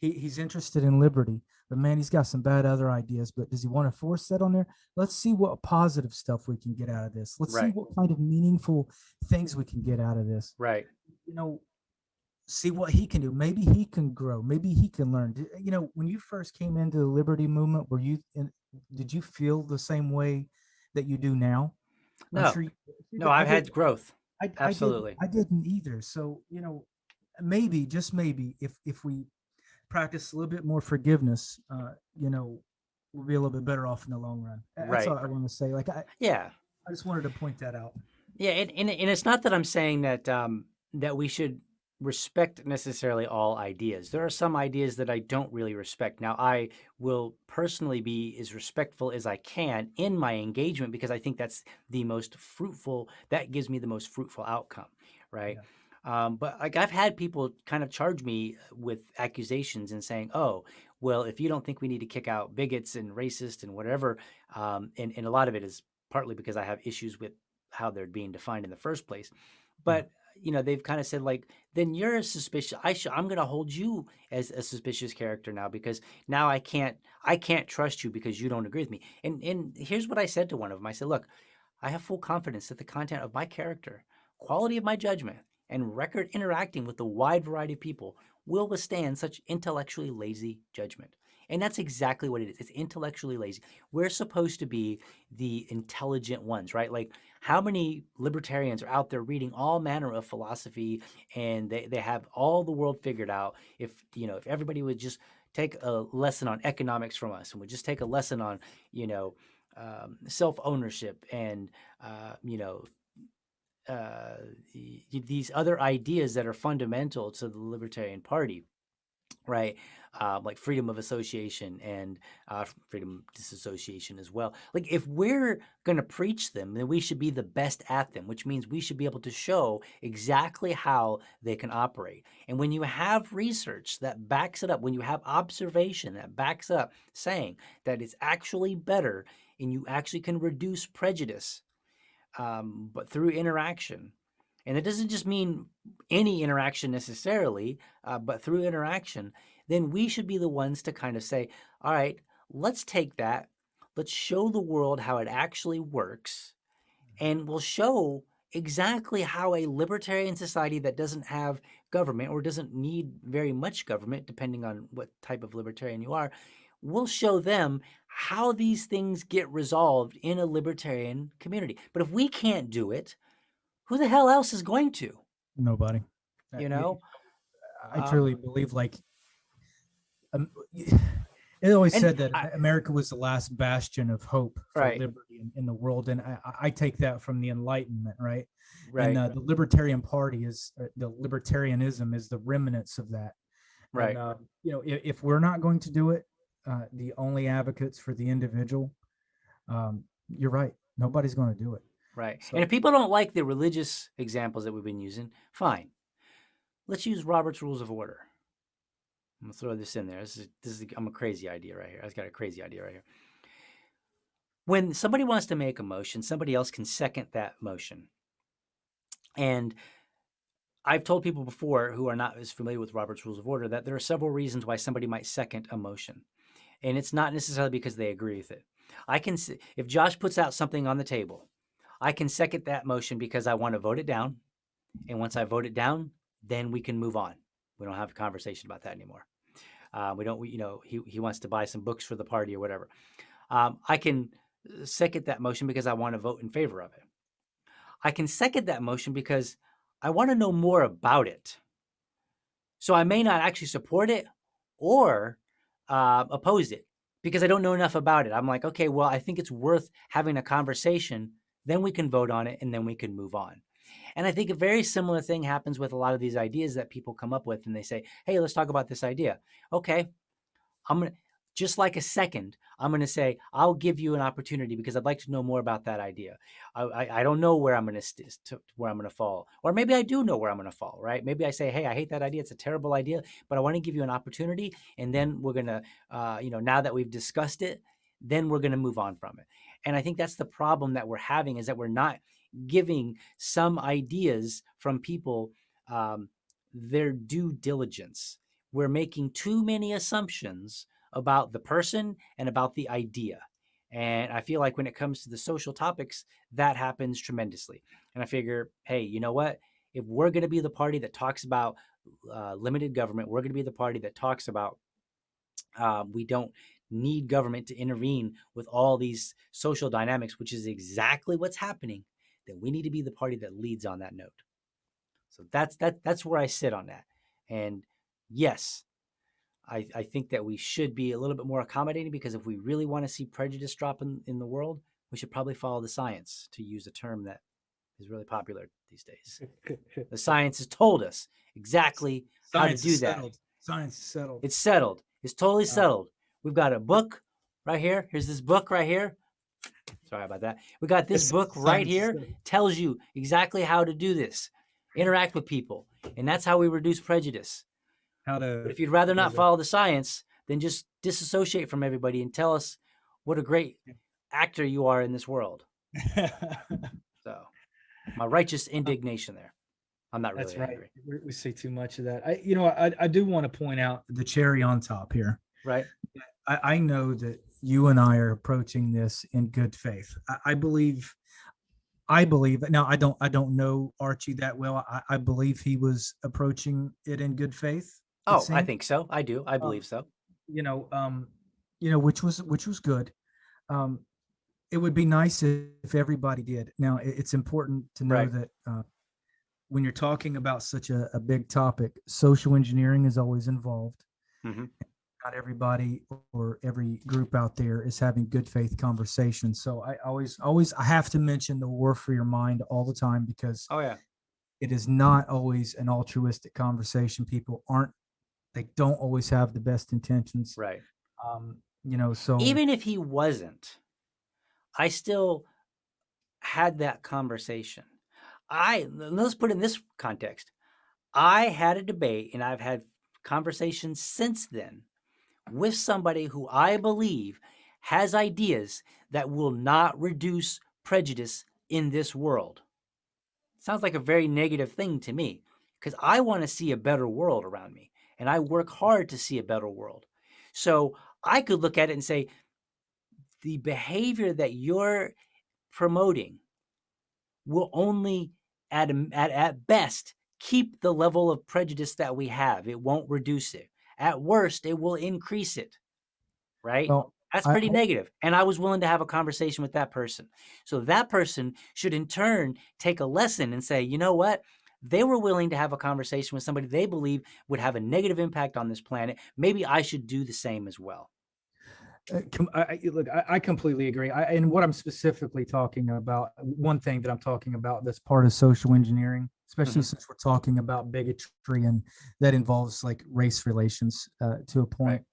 he's interested in liberty, but man, he's got some bad other ideas, but does he want to force that on there? Let's see what positive stuff we can get out of this. Let's see what kind of meaningful things we can get out of this. Right. See what he can do. Maybe he can grow. Maybe he can learn. When you first came into the liberty movement, did you feel the same way that you do now? No, I've had growth. Absolutely. I didn't either. So, maybe, just maybe, if we practice a little bit more forgiveness, we'll be a little bit better off in the long run. That's Right. all I want to say. Like Yeah. I just wanted to point that out. Yeah, and it's not that I'm saying that that we should respect necessarily all ideas. There are some ideas that I don't really respect. Now, I will personally be as respectful as I can in my engagement because I think that's the most fruitful. That gives me the most fruitful outcome, right? But like I've had people kind of charge me with accusations and saying, "Oh, well, if you don't think we need to kick out bigots and racists and whatever," and a lot of it is partly because I have issues with how they're being defined in the first place. But you know, they've kind of said like, then you're a suspicious. I'm going to hold you as a suspicious character now because now I can't trust you because you don't agree with me. And here's what I said to one of them. I said, look, I have full confidence that the content of my character, quality of my judgment, and record interacting with a wide variety of people will withstand such intellectually lazy judgment. And that's exactly what it is. It's intellectually lazy. We're supposed to be the intelligent ones, right? Like how many libertarians are out there reading all manner of philosophy and they have all the world figured out. If, you know, if everybody would just take a lesson on economics from us and would just take a lesson on, you know, self-ownership and, you know, these other ideas that are fundamental to the Libertarian Party, right? Like freedom of association and freedom of disassociation as well. Like if we're going to preach them, then we should be the best at them, which means we should be able to show exactly how they can operate. And when you have research that backs it up, when you have observation that backs up saying that it's actually better and you actually can reduce prejudice, but through interaction. And it doesn't just mean any interaction necessarily, but through interaction, then we should be the ones to kind of say, all right, let's take that, let's show the world how it actually works, and we'll show exactly how a libertarian society that doesn't have government or doesn't need very much government, depending on what type of libertarian you are, we'll show them how these things get resolved in a libertarian community. But if we can't do it, who the hell else is going to? Nobody. You know? I truly believe like it always said that America was the last bastion of hope for liberty in the world. And I take that from the Enlightenment, right? Right. And the Libertarian Party is, the libertarianism is the remnants of that. Right. And, you know, if we're not going to do it, the only advocates for the individual, you're right. Nobody's going to do it. Right. So, and if people don't like the religious examples that we've been using, fine. Let's use Robert's Rules of Order. I'm going to throw this in there. This is I'm a crazy idea right here. I've got a crazy idea right here. When somebody wants to make a motion, somebody else can second that motion. And I've told people before who are not as familiar with Robert's Rules of Order that there are several reasons why somebody might second a motion. And it's not necessarily because they agree with it. If Josh puts out something on the table, I can second that motion because I want to vote it down. And once I vote it down, then we can move on. We don't have a conversation about that anymore. He wants to buy some books for the party or whatever. I can second that motion because I want to vote in favor of it. I can second that motion because I want to know more about it. So I may not actually support it or oppose it because I don't know enough about it. I'm like, okay, well, I think it's worth having a conversation. Then we can vote on it and then we can move on. And I think a very similar thing happens with a lot of these ideas that people come up with and they say, hey, let's talk about this idea. Okay, just like a second, I'm going to say, I'll give you an opportunity because I'd like to know more about that idea. I don't know where I'm going to fall. Or maybe I do know where I'm going to fall, right? Maybe I say, hey, I hate that idea. It's a terrible idea, but I want to give you an opportunity. And then we're going to, now that we've discussed it, then we're going to move on from it. And I think that's the problem that we're having is that we're not giving some ideas from people their due diligence. We're making too many assumptions about the person and about the idea. And I feel like when it comes to the social topics, that happens tremendously. And I figure, hey, you know what? If we're going to be the party that talks about limited government, we're going to be the party that talks about we don't need government to intervene with all these social dynamics, which is exactly what's happening, then we need to be the party that leads on that note. So that's where I sit on that. And yes, I think that we should be a little bit more accommodating, because if we really want to see prejudice drop in the world, we should probably follow the science, to use a term that is really popular these days. The science has told us exactly how to do that. Science is settled. It's settled. It's totally settled. We've got a book right here. Here's this book right here. Sorry about that. We got this book right here. Tells you exactly how to do this. Interact with people. And that's how we reduce prejudice. But if you'd rather not follow the science, then just disassociate from everybody and tell us what a great actor you are in this world. So, my righteous indignation there. I'm not really angry. We see too much of that. I do want to point out the cherry on top here. Right. I know that you and I are approaching this in good faith. I believe. Now, I don't know Archie that well. I believe he was approaching it in good faith. Oh, I think so. I do. I believe so. Which was good. It would be nice if everybody did. Now, it's important to know that when you're talking about such a big topic, social engineering is always involved. Mm-hmm. Not everybody or every group out there is having good faith conversations. So I have to mention the war for your mind all the time, because it is not always an altruistic conversation. People they don't always have the best intentions. Right. So even if he wasn't, I still had that conversation. Let's put it in this context. I had a debate, and I've had conversations since then with somebody who I believe has ideas that will not reduce prejudice in this world. Sounds like a very negative thing to me, because I want to see a better world around me, and I work hard to see a better world. So I could look at it and say, the behavior that you're promoting will only at best keep the level of prejudice that we have. It won't reduce it. At worst, it will increase it. Right? Well, that's pretty negative. And I was willing to have a conversation with that person. So that person should in turn take a lesson and say, you know what? They were willing to have a conversation with somebody they believe would have a negative impact on this planet. Maybe I should do the same as well. I completely agree. And what I'm specifically talking about, one thing that I'm talking about that's part of social engineering, especially since we're talking about bigotry, and that involves like race relations to a point.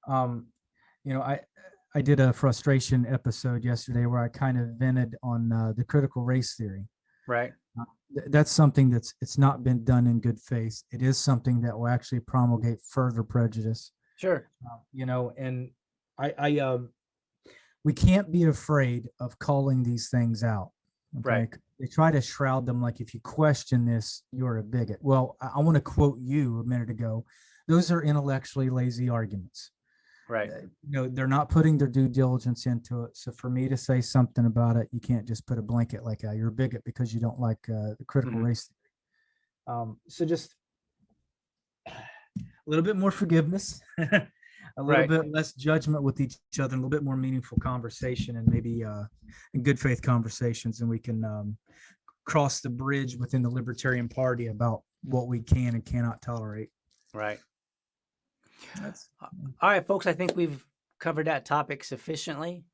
I did a frustration episode yesterday where I kind of vented on the critical race theory. Right. That's something it's not been done in good faith. It is something that will actually promulgate further prejudice. Sure. And we can't be afraid of calling these things out. Okay? Right. They try to shroud them like, if you question this, you're a bigot. Well, I want to quote you a minute ago. Those are intellectually lazy arguments. Right. They're not putting their due diligence into it. So for me to say something about it, you can't just put a blanket like you're a bigot because you don't like the critical race theory. So just a little bit more forgiveness. A little bit less judgment with each other, and a little bit more meaningful conversation, and maybe in good faith conversations, and we can cross the bridge within the Libertarian Party about what we can and cannot tolerate. Right. All right, folks, I think we've covered that topic sufficiently.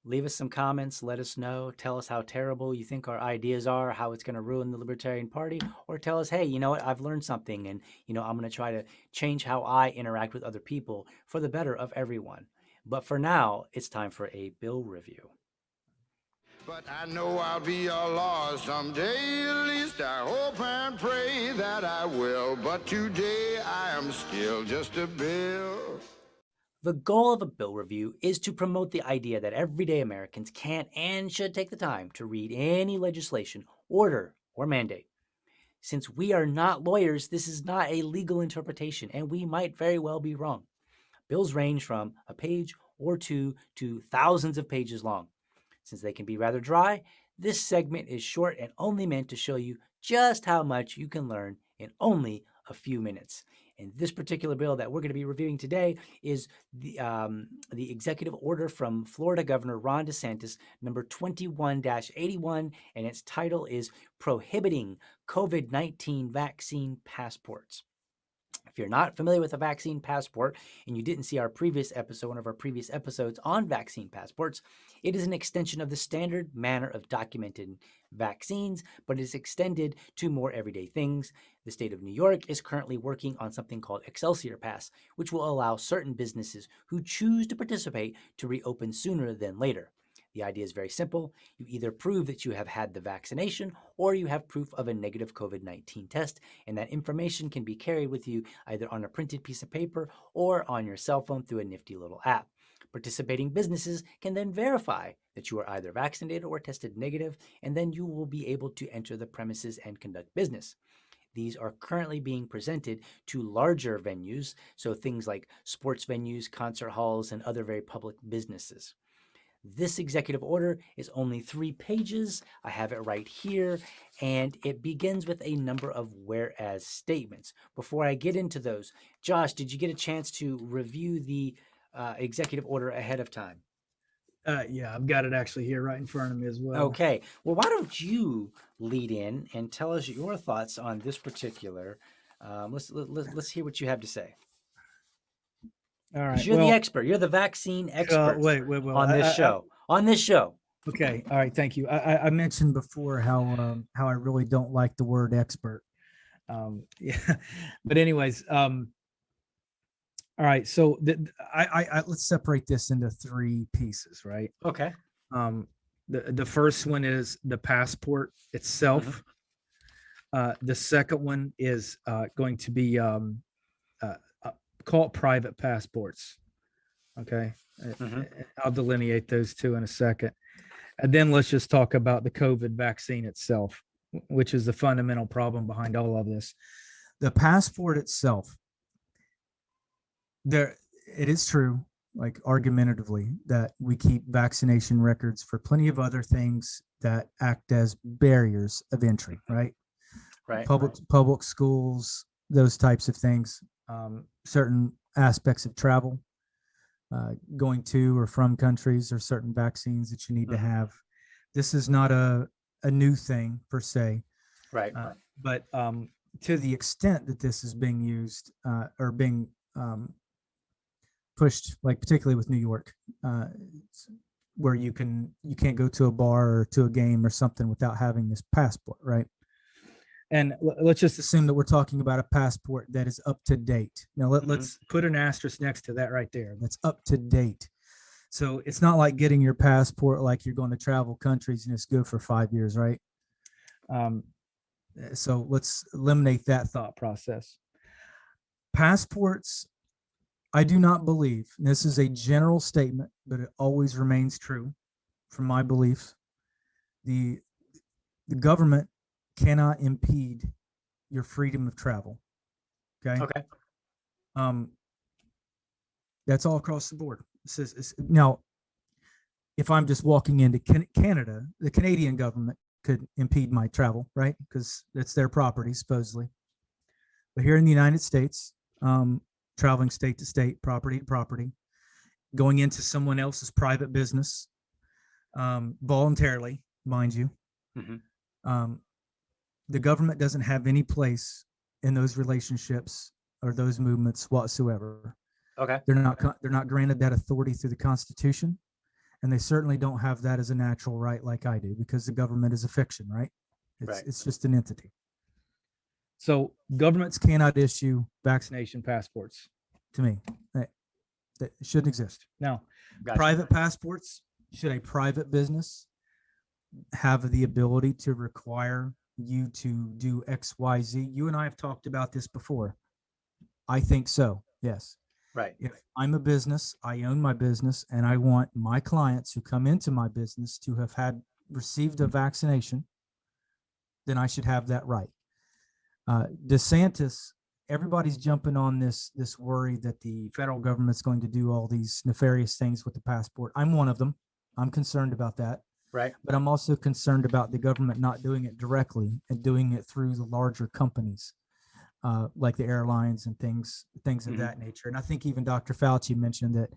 Leave us some comments. Let us know. Tell us how terrible you think our ideas are, how it's going to ruin the Libertarian Party, or tell us, hey, you know what, I've learned something, and I'm going to try to change how I interact with other people for the better of everyone. But for now, it's time for a bill review. But I know I'll be a law someday, at least I hope and pray that I will. But today I am still just a bill. The goal of a bill review is to promote the idea that everyday Americans can and should take the time to read any legislation, order, or mandate. Since we are not lawyers, this is not a legal interpretation, and we might very well be wrong. Bills range from a page or two to thousands of pages long. Since they can be rather dry, this segment is short and only meant to show you just how much you can learn in only a few minutes. And this particular bill that we're going to be reviewing today is the executive order from Florida Governor Ron DeSantis, number 21-81, and its title is Prohibiting COVID-19 Vaccine Passports. If you're not familiar with a vaccine passport and you didn't see our previous episode, one of our previous episodes on vaccine passports, it is an extension of the standard manner of documenting vaccines, but it is extended to more everyday things. The state of New York is currently working on something called Excelsior Pass, which will allow certain businesses who choose to participate to reopen sooner than later. The idea is very simple. You either prove that you have had the vaccination or you have proof of a negative COVID-19 test, and that information can be carried with you either on a printed piece of paper or on your cell phone through a nifty little app. Participating businesses can then verify that you are either vaccinated or tested negative, and then you will be able to enter the premises and conduct business. These are currently being presented to larger venues, so things like sports venues, concert halls, and other very public businesses. This executive order is only 3 pages. I have it right here, and it begins with a number of whereas statements. Before I get into those, Josh, did you get a chance to review the executive order ahead of time? Yeah, I've got it actually here right in front of me as well. Okay. Well, why don't you lead in and tell us your thoughts on this particular? Let's hear what you have to say. All right. You're the expert. You're the vaccine expert. Wait. On this show. On this show. Okay. All right. Thank you. I mentioned before how I really don't like the word expert. Yeah. But anyways, all right. So I let's separate this into 3 pieces, right? Okay. The first one is the passport itself. The second one is going to be call it private passports. Okay. I'll delineate those 2 in a second. And then let's just talk about the COVID vaccine itself, which is the fundamental problem behind all of this. The passport itself, it is true, like argumentatively, that we keep vaccination records for plenty of other things that act as barriers of entry, right? Right. Public schools, those types of things. Certain aspects of travel, going to or from countries, or certain vaccines that you need to have. This is not a new thing per se. Right. But to the extent that this is being used or being pushed, like particularly with New York, where you can't go to a bar or to a game or something without having this passport, right? And let's just assume that we're talking about a passport that is up to date. Now let's put an asterisk next to that right there. That's up to date. So it's not like getting your passport like you're going to travel countries and it's good for 5 years, right? So let's eliminate that thought process. Passports, I do not believe, and this is a general statement, but it always remains true from my beliefs. The government cannot impede your freedom of travel. Okay. That's all across the board. Now, if I'm just walking into Canada, the Canadian government could impede my travel, right? Because it's their property, supposedly. But here in the United States, traveling state to state, property to property, going into someone else's private business, voluntarily, mind you, the government doesn't have any place in those relationships or those movements whatsoever. Okay. They're not granted that authority through the Constitution, and they certainly don't have that as a natural right like I do, because the government is a fiction, right? It's just an entity. So governments cannot issue vaccination passports to me. That shouldn't exist. Now, private passports, should a private business have the ability to require you to do X, Y, Z? You and I have talked about this before. I think so. Yes. Right. If I'm a business, I own my business, and I want my clients who come into my business to have received a vaccination, then I should have that right. DeSantis, everybody's jumping on this worry that the federal government's going to do all these nefarious things with the passport. I'm one of them. I'm concerned about that. Right. But I'm also concerned about the government not doing it directly and doing it through the larger companies, like the airlines and things of that nature. And I think even Dr. Fauci mentioned that,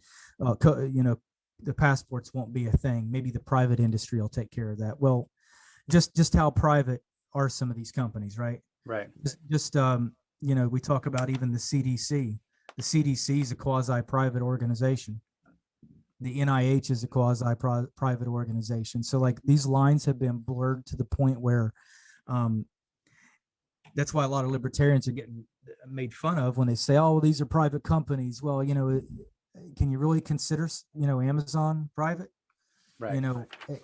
the passports won't be a thing. Maybe the private industry will take care of that. Well, just how private are some of these companies, right? Right. we talk about even the CDC. The CDC is a quasi-private organization. The NIH is a quasi-private organization. So like these lines have been blurred to the point where that's why a lot of libertarians are getting made fun of when they say, oh, well, these are private companies. Well, can you really consider, Amazon private? Right.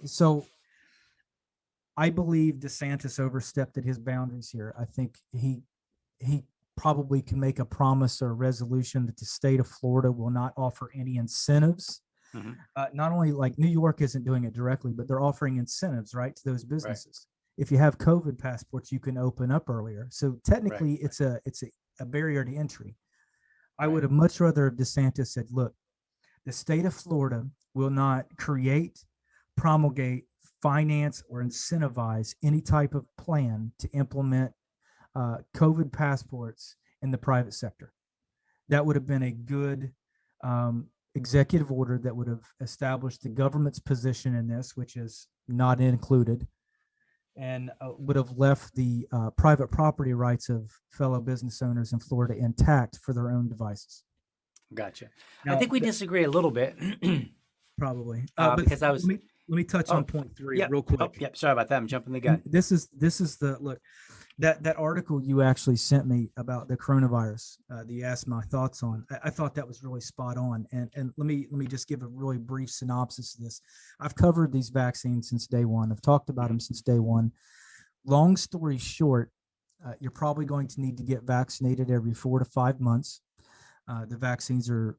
So I believe DeSantis overstepped at his boundaries here. I think he probably can make a promise or a resolution that the state of Florida will not offer any incentives. Mhm. Not only like New York isn't doing it directly, but they're offering incentives, right, to those businesses. If you have COVID passports, you can open up earlier. So technically, it's a barrier to entry. I would have much rather have DeSantis said, look, the state of Florida will not create, promulgate, finance, or incentivize any type of plan to implement COVID passports in the private sector. That would have been a good executive order that would have established the government's position in this, which is not included, and would have left the private property rights of fellow business owners in Florida intact for their own devices. Gotcha. Now, I think we disagree a little bit. Probably. But because I was. Let me touch on point 3 real quick. Oh, yep. Sorry about that. I'm jumping the gun. And this is the look. That article you actually sent me about the coronavirus, that you asked my thoughts on. I thought that was really spot on. And let me just give a really brief synopsis of this. I've covered these vaccines since day one. I've talked about them since day one. Long story short, you're probably going to need to get vaccinated every 4 to 5 months. The vaccines are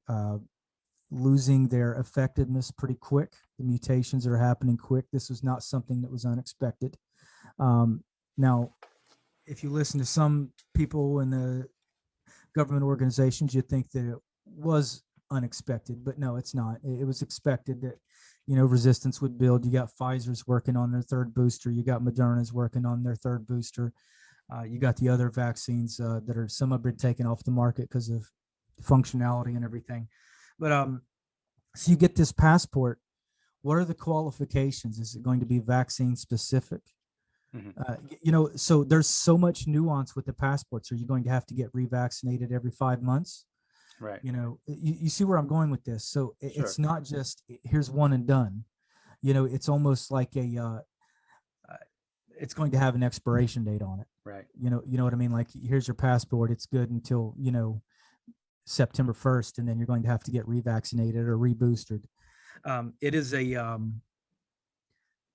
losing their effectiveness pretty quick. The mutations are happening quick. This was not something that was unexpected. Now, if you listen to some people in the government organizations, you'd think that it was unexpected, but no, it's not. It was expected that, resistance would build. You got Pfizer's working on their third booster. You got Moderna's working on their third booster. You got the other vaccines that are, some have been taken off the market because of functionality and everything. But so you get this passport. What are the qualifications? Is it going to be vaccine specific? So there's so much nuance with the passports. Are you going to have to get revaccinated every 5 months? Right. You see where I'm going with this. So it's not just here's one and done. It's almost like it's going to have an expiration date on it. Right. You know what I mean? Like, here's your passport. It's good until, September 1st, and then you're going to have to get revaccinated or reboosted. It is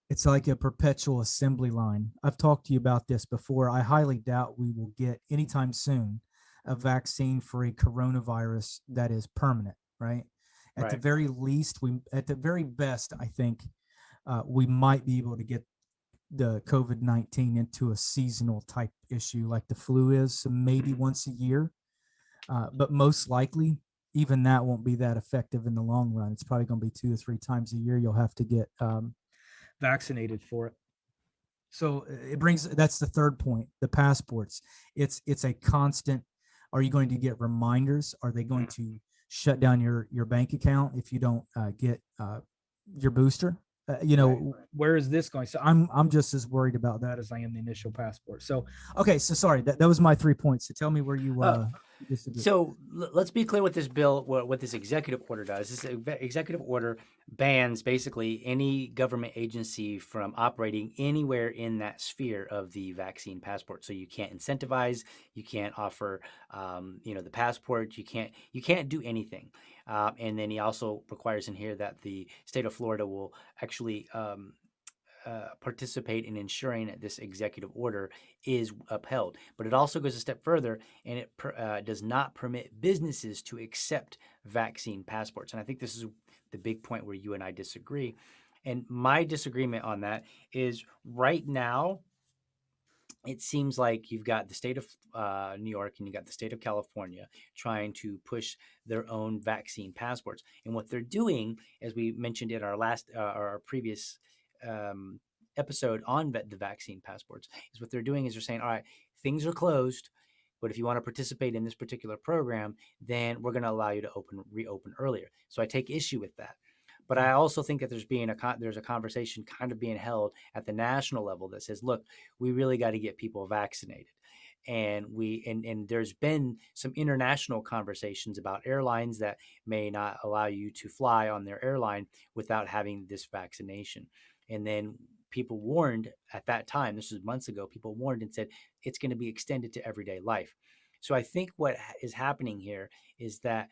it's like a perpetual assembly line. I've talked to you about this before. I highly doubt we will get anytime soon a vaccine for a coronavirus that is permanent, right? At the very least, at the very best, I think we might be able to get the COVID-19 into a seasonal type issue like the flu is, so maybe once a year. But most likely, even that won't be that effective in the long run. It's probably going to be 2 or 3 times a year you'll have to get vaccinated for it. So that's the third point, the passports. It's a constant. Are you going to get reminders? Are they going to shut down your bank account if you don't get your booster? Where is this going? So I'm just as worried about that as I am the initial passport. So, okay. So sorry, that was my 3 points. So tell me where you disagree. So let's be clear what this bill, what this executive order does. This executive order bans basically any government agency from operating anywhere in that sphere of the vaccine passport. So you can't incentivize, you can't offer, the passport. You can't do anything. And then he also requires in here that the state of Florida will actually participate in ensuring that this executive order is upheld. But it also goes a step further, and it does not permit businesses to accept vaccine passports. And I think this is the big point where you and I disagree. And my disagreement on that is right now, it seems like you've got the state of New York and you got the state of California trying to push their own vaccine passports. And what they're doing, as we mentioned in our previous episode on the vaccine passports, is what they're doing is they're saying, all right, things are closed, but if you want to participate in this particular program, then we're going to allow you to reopen earlier. So I take issue with that. But I also think that there's a conversation kind of being held at the national level that says, look, we really got to get people vaccinated. and there's been some international conversations about airlines that may not allow you to fly on their airline without having this vaccination. And then people warned at that time, this was months ago, people warned and said it's going to be extended to everyday life. So I think what is happening here is that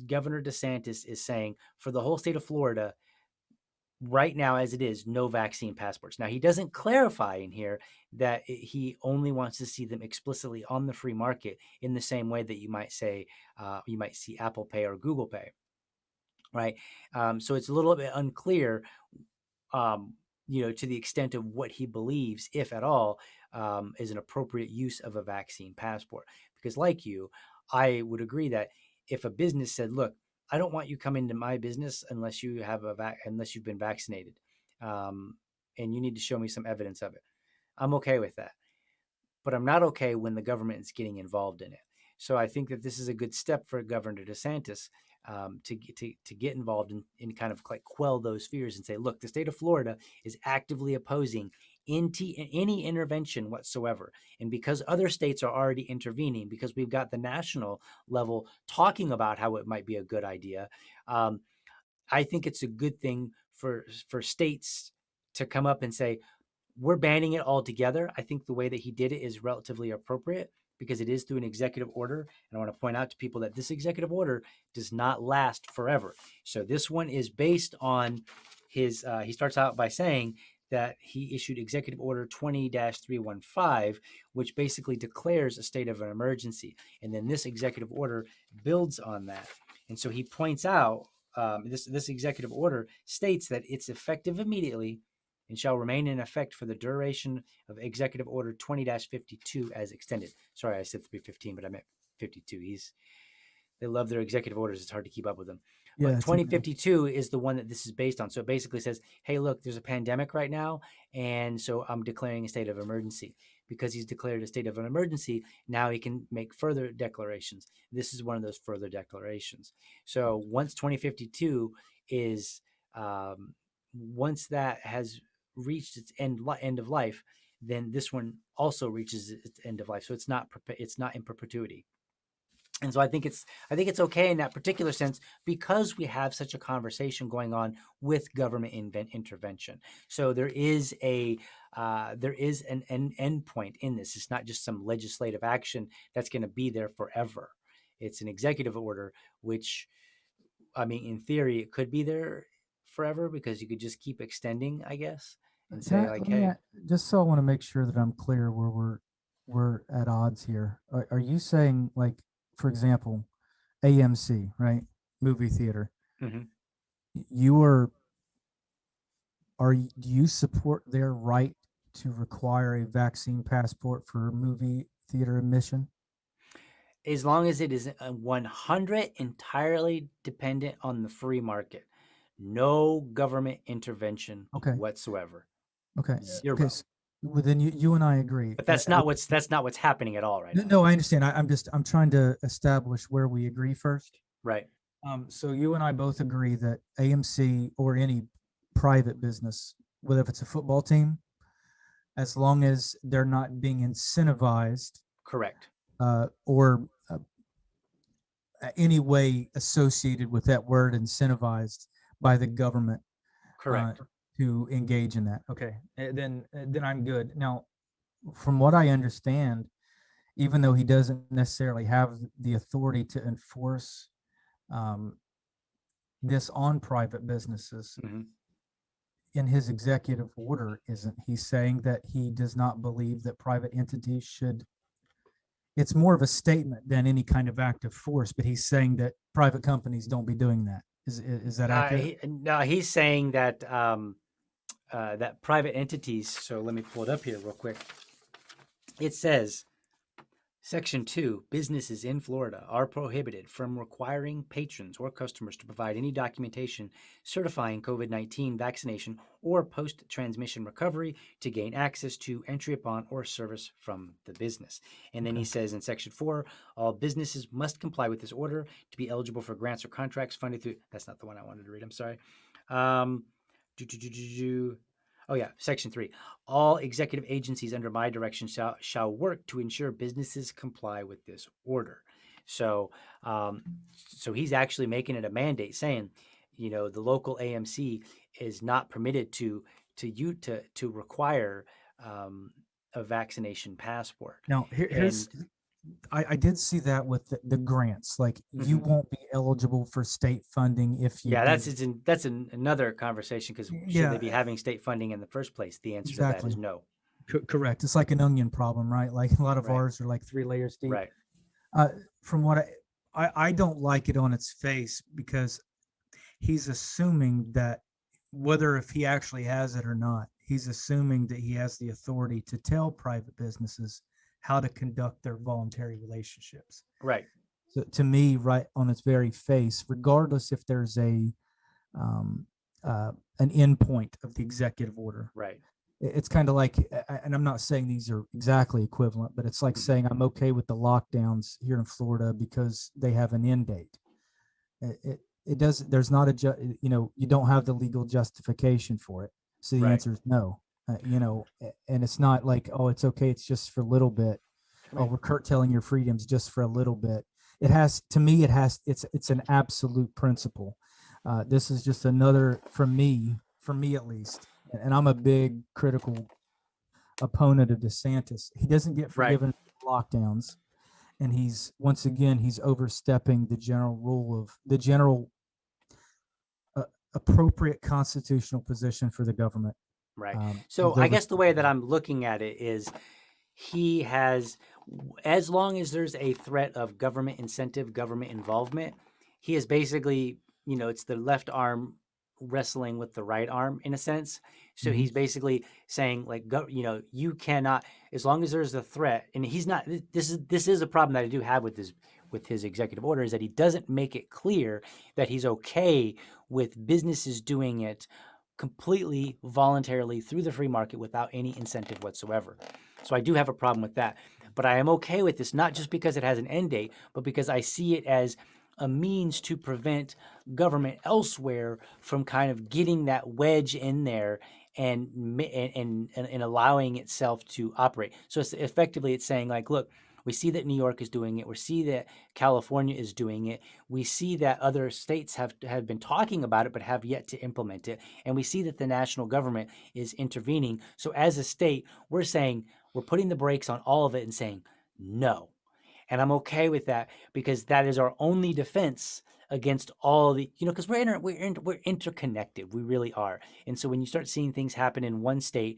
Governor DeSantis is saying for the whole state of Florida, right now as it is, no vaccine passports. Now, he doesn't clarify in here that he only wants to see them explicitly on the free market in the same way that you might say, you might see Apple Pay or Google Pay, right? So it's a little bit unclear, to the extent of what he believes, if at all, is an appropriate use of a vaccine passport. Because like you, I would agree that if a business said, look, I don't want you coming into my business unless you have unless you've been vaccinated, and you need to show me some evidence of it, I'm okay with that. But I'm not okay when the government is getting involved in it. So I think that this is a good step for Governor DeSantis to get involved and kind of like quell those fears and say, look, the state of Florida is actively opposing any intervention whatsoever. And because other states are already intervening, because we've got the national level talking about how it might be a good idea, I think it's a good thing for states to come up and say, we're banning it altogether. I think the way that he did it is relatively appropriate because it is through an executive order. And I want to point out to people that this executive order does not last forever. So this one is based on his, he starts out by saying that he issued Executive Order 20-315, which basically declares a state of an emergency. And then this executive order builds on that. And so he points out, this executive order states that it's effective immediately and shall remain in effect for the duration of Executive Order 20-52 as extended. Sorry, I said 315, but I meant 52. They love their executive orders. It's hard to keep up with them. Yeah, But 2052 is the one that this is based on. So it basically says, hey, look, there's a pandemic right now, and so I'm declaring a state of emergency. Because he's declared a state of an emergency, now he can make further declarations. This is one of those further declarations. So once 2052 is, once that has reached its end of life, then this one also reaches its end of life. So it's not in perpetuity. And so I think it's okay in that particular sense because we have such a conversation going on with government intervention. So there is an end point in this. It's not just some legislative action that's going to be there forever. It's an executive order, which, I mean, in theory, it could be there forever because you could just keep extending, I guess, and say like, hey, just so I want to make sure that I'm clear where we're at odds here. Are you saying, like, for example, AMC, right? Movie theater. Mm-hmm. Do you support their right to require a vaccine passport for movie theater admission? As long as it is 100 entirely dependent on the free market, no government intervention whatsoever. Okay. Zero. Okay. Well, then you and I agree. But that's not what's happening at all right now. No, I understand. I'm trying to establish where we agree first. Right. So you and I both agree that AMC or any private business, whether if it's a football team, as long as they're not being incentivized, correct, or any way associated with that word incentivized by the government, correct, to engage in that. Okay, then I'm good. Now, from what I understand, even though he doesn't necessarily have the authority to enforce this on private businesses, mm-hmm. in his executive order, isn't he saying that he does not believe that private entities should? It's more of a statement than any kind of active force, but he's saying that private companies don't be doing that. Is that accurate? He's saying that that private entities, so let me pull it up here real quick. It says, Section 2, businesses in Florida are prohibited from requiring patrons or customers to provide any documentation certifying COVID-19 vaccination or post-transmission recovery to gain access to, entry upon, or service from the business. And then he says in Section 4, all businesses must comply with this order to be eligible for grants or contracts funded through, that's not the one I wanted to read, I'm sorry. Oh yeah, Section 3. All executive agencies under my direction shall work to ensure businesses comply with this order. So, so he's actually making it a mandate, saying, the local AMC is not permitted to require a vaccination passport. Now, here's And I did see that with the grants. Like, you won't be eligible for state funding if you yeah, did. another conversation, because should Yeah, they be having state funding in the first place? The answer to that is exactly. no. Correct. It's like an onion problem, right? Like, a lot of Right. ours are like 3 layers deep. Right. From what I don't like it on its face, because he's assuming that whether if he actually has it or not, he's assuming that he has the authority to tell private businesses how to conduct their voluntary relationships. Right. So to me, right on its very face, regardless if there's an end point of the executive order, Right. it's kind of like, and I'm not saying these are exactly equivalent, but it's like saying I'm okay with the lockdowns here in Florida because they have an end date. It does. There's not you don't have the legal justification for it. So the Right. answer is no. And it's not like, oh, it's okay, it's just for a little bit. Oh, we're curtailing your freedoms just for a little bit. It has, to me, it's an absolute principle. This is just another, for me at least, and I'm a big critical opponent of DeSantis. He doesn't get forgiven for lockdowns, and he's overstepping the general rule of the general appropriate constitutional position for the government. Right. So I guess the way that I'm looking at it is, he has, as long as there's a threat of government incentive, government involvement, he is basically, it's the left arm wrestling with the right arm in a sense. So he's basically saying, like, you cannot, as long as there's a threat, and he's not, this is a problem that I do have with his executive order, is that he doesn't make it clear that he's okay with businesses doing it completely voluntarily through the free market without any incentive whatsoever. So I do have a problem with that. But I am okay with this, not just because it has an end date, but because I see it as a means to prevent government elsewhere from kind of getting that wedge in there and allowing itself to operate. So it's saying, like, look, we see that New York is doing it. We see that California is doing it. We see that other states have been talking about it but have yet to implement it. And we see that the national government is intervening. So as a state, we're saying, we're putting the brakes on all of it and saying no. And I'm okay with that, because that is our only defense against all the, because we're interconnected. We really are. And so when you start seeing things happen in one state,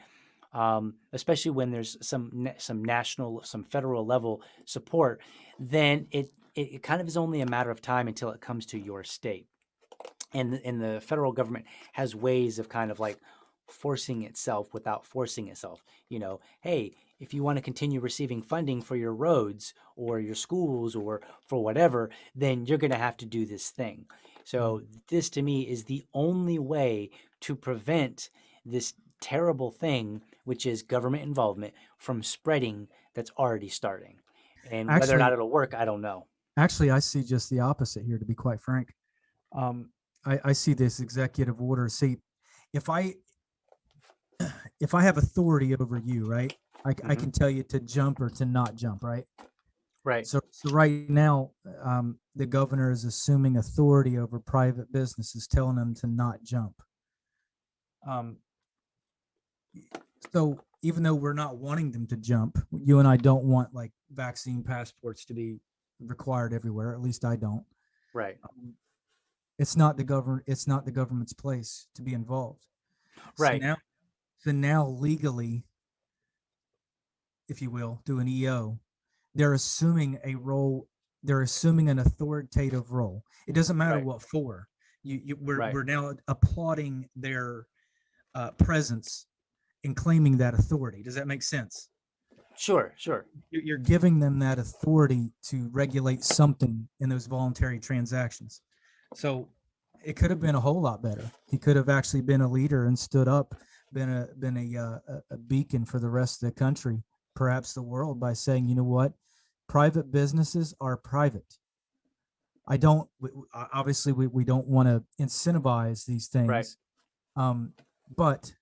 especially when there's some national, some federal level support, then it kind of is only a matter of time until it comes to your state. And the federal government has ways of kind of like forcing itself without forcing itself. Hey, if you want to continue receiving funding for your roads or your schools or for whatever, then you're going to have to do this thing. So this, to me, is the only way to prevent this terrible thing, which is government involvement, from spreading that's already starting. And whether or not it'll work, I don't know. Actually, I see just the opposite here, to be quite frank. I see this executive order. See, if I have authority over you, right, I can tell you to jump or to not jump, right? Right. So right now, the governor is assuming authority over private businesses, telling them to not jump. So even though we're not wanting them to jump, you and I don't want like vaccine passports to be required everywhere. At least I don't. Right. It's not the government's place to be involved. Right. So now legally, if you will, do an EO, they're assuming a role. They're assuming an authoritative role. It doesn't matter what for. We're now applauding their presence in claiming that authority. Does that make sense? Sure. You're giving them that authority to regulate something in those voluntary transactions. So it could have been a whole lot better. He could have actually been a leader and stood up, been a beacon for the rest of the country, perhaps the world, by saying, you know what, private businesses are private. Obviously we don't want to incentivize these things, right. But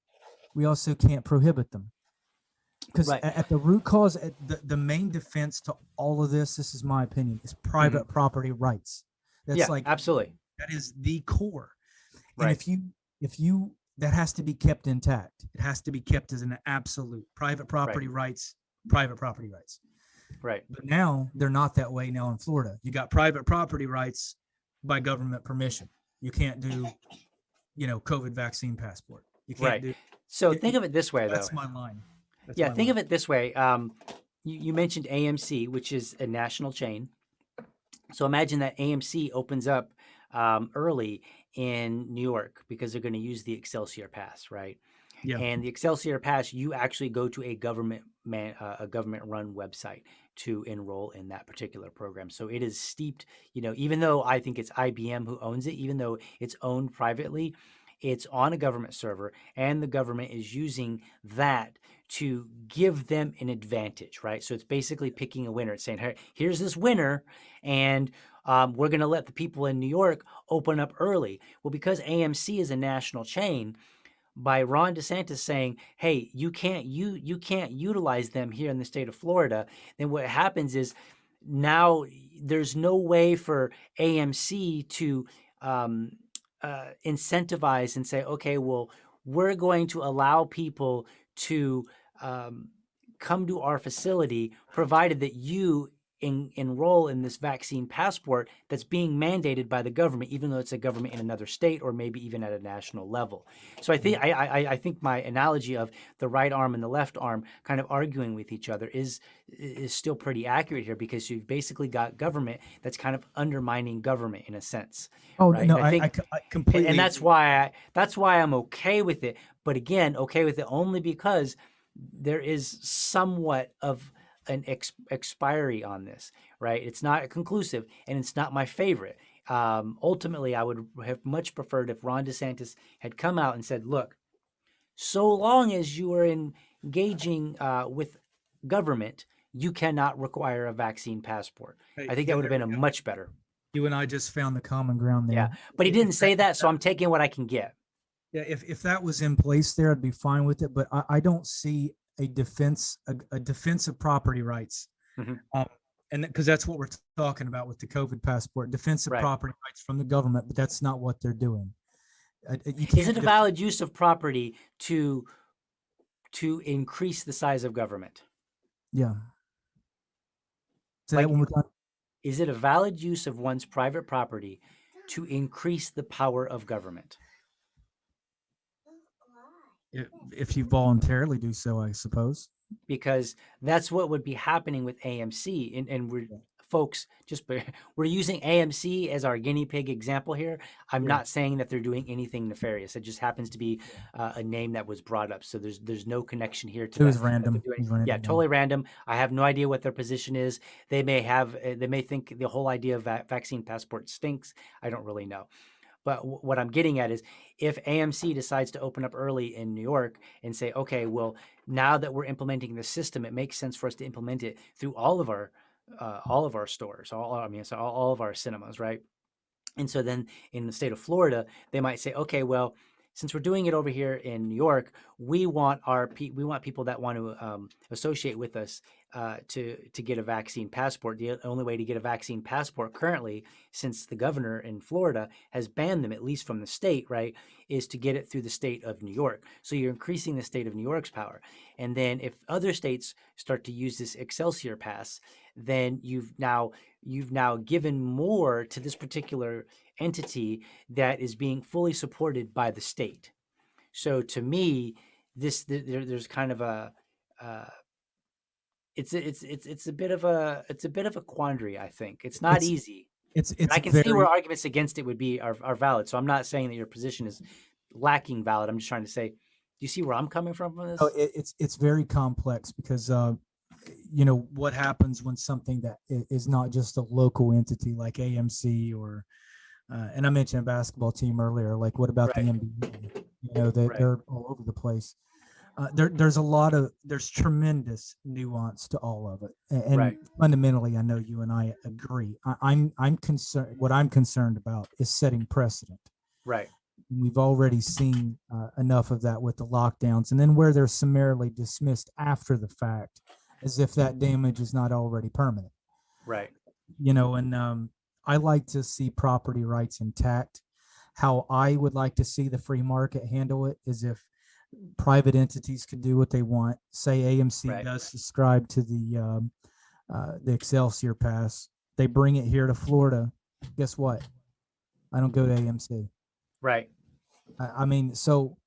we also can't prohibit them. Because Right. at the root cause, the main defense to all of this is my opinion, is private property rights. That's Yeah, like absolutely. that is the core. And Right. if you that has to be kept intact. It has to be kept as an absolute private property rights, private property rights. Right. But now they're not that way now in Florida. You got private property rights by government permission. You can't do, COVID vaccine passport. You can't do. So think of it this way, though. That's my line. Think of it this way. You mentioned AMC, which is a national chain. So imagine that AMC opens up early in New York because they're going to use the Excelsior Pass, right? Yeah. And the Excelsior Pass, you actually go to a government-run website to enroll in that particular program. So it is steeped, even though I think it's IBM who owns it, even though it's owned privately, it's on a government server, and the government is using that to give them an advantage, right? So it's basically picking a winner. It's saying, hey, here's this winner, and we're going to let the people in New York open up early. Well, because AMC is a national chain, by Ron DeSantis saying, hey, you can't utilize them here in the state of Florida, then what happens is now there's no way for AMC to incentivize and say, okay, well, we're going to allow people to come to our facility, provided that you enroll in this vaccine passport that's being mandated by the government, even though it's a government in another state or maybe even at a national level. So I think I think my analogy of the right arm and the left arm kind of arguing with each other is still pretty accurate here, because you've basically got government that's kind of undermining government in a sense. Oh, right? no, I completely. And that's why I'm okay with it. But again, okay with it only because there is somewhat of an expiry on this, right? It's not conclusive, and it's not my favorite. Ultimately, I would have much preferred if Ron DeSantis had come out and said, look, so long as you are engaging with government, you cannot require a vaccine passport. I think that would have been a much better. You and I just found the common ground there. Yeah, but he didn't say that, so I'm taking what I can get. Yeah, if that was in place there, I'd be fine with it. But I don't see a defense of property rights, and because that's what we're talking about with the COVID passport, defensive property rights from the government. But that's not what they're doing. Is it a valid use of property to increase the size of government? Yeah. Say that one more time. Is it a valid use of one's private property to increase the power of government? If you voluntarily do so, I suppose. Because that's what would be happening with AMC. And we're, folks, we're using AMC as our guinea pig example here. I'm not saying that they're doing anything nefarious. It just happens to be a name that was brought up. So there's no connection here to it. Was random. Yeah, totally random. I have no idea what their position is. They may think the whole idea of vaccine passport stinks. I don't really know. But what I'm getting at is, if AMC decides to open up early in New York and say, okay, well, now that we're implementing the system, it makes sense for us to implement it through all of our stores, all of our cinemas, right? And so then in the state of Florida, they might say, okay, well, since we're doing it over here in New York, we want people that want to associate with us to get a vaccine passport. The only way to get a vaccine passport currently, since the governor in Florida has banned them, at least from the state, right, is to get it through the state of New York. So you're increasing the state of New York's power. And then if other states start to use this Excelsior Pass, then you've now given more to this particular entity that is being fully supported by the state. So to me, there's kind of a it's a bit of a quandary. I think it's not easy. I can see where arguments against it are valid. So I'm not saying that your position is lacking valid. I'm just trying to say, do you see where I'm coming from this? Oh, it's very complex, because what happens when something that is not just a local entity like AMC or and I mentioned a basketball team earlier, like what about the NBA? They're all over the place. There's tremendous nuance to all of it. And fundamentally, I know you and I agree. I'm concerned. What I'm concerned about is setting precedent. Right. We've already seen enough of that with the lockdowns, and then where they're summarily dismissed after the fact, as if that damage is not already permanent. Right. And I like to see property rights intact. How I would like to see the free market handle it is if private entities could do what they want. Say AMC does subscribe to the Excelsior Pass. They bring it here to Florida. Guess what? I don't go to AMC. Right. I mean, so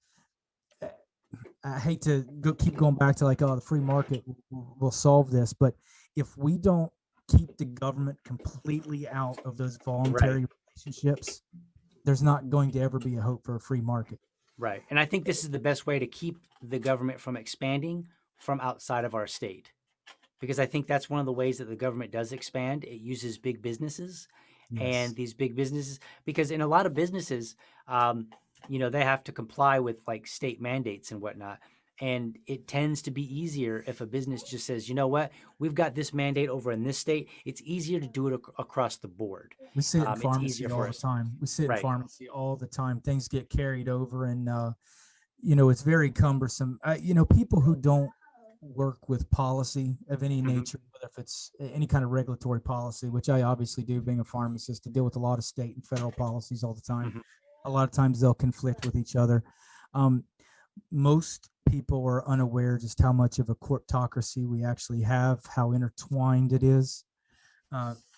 I hate to keep going back to like, oh, the free market will solve this, but if we don't keep the government completely out of those voluntary relationships, there's not going to ever be a hope for a free market. Right. And I think this is the best way to keep the government from expanding from outside of our state. Because I think that's one of the ways that the government does expand. It uses big businesses. And these big businesses, because in a lot of businesses, they have to comply with like state mandates and whatnot. And it tends to be easier if a business just says, you know what, we've got this mandate over in this state. It's easier to do it across the board. We see it in pharmacy all the time. We see it in pharmacy all the time. Things get carried over and, it's very cumbersome. People who don't work with policy of any nature, whether if it's any kind of regulatory policy, which I obviously do being a pharmacist, to deal with a lot of state and federal policies all the time. A lot of times they'll conflict with each other. Most people are unaware just how much of a courtocracy we actually have, how intertwined it is.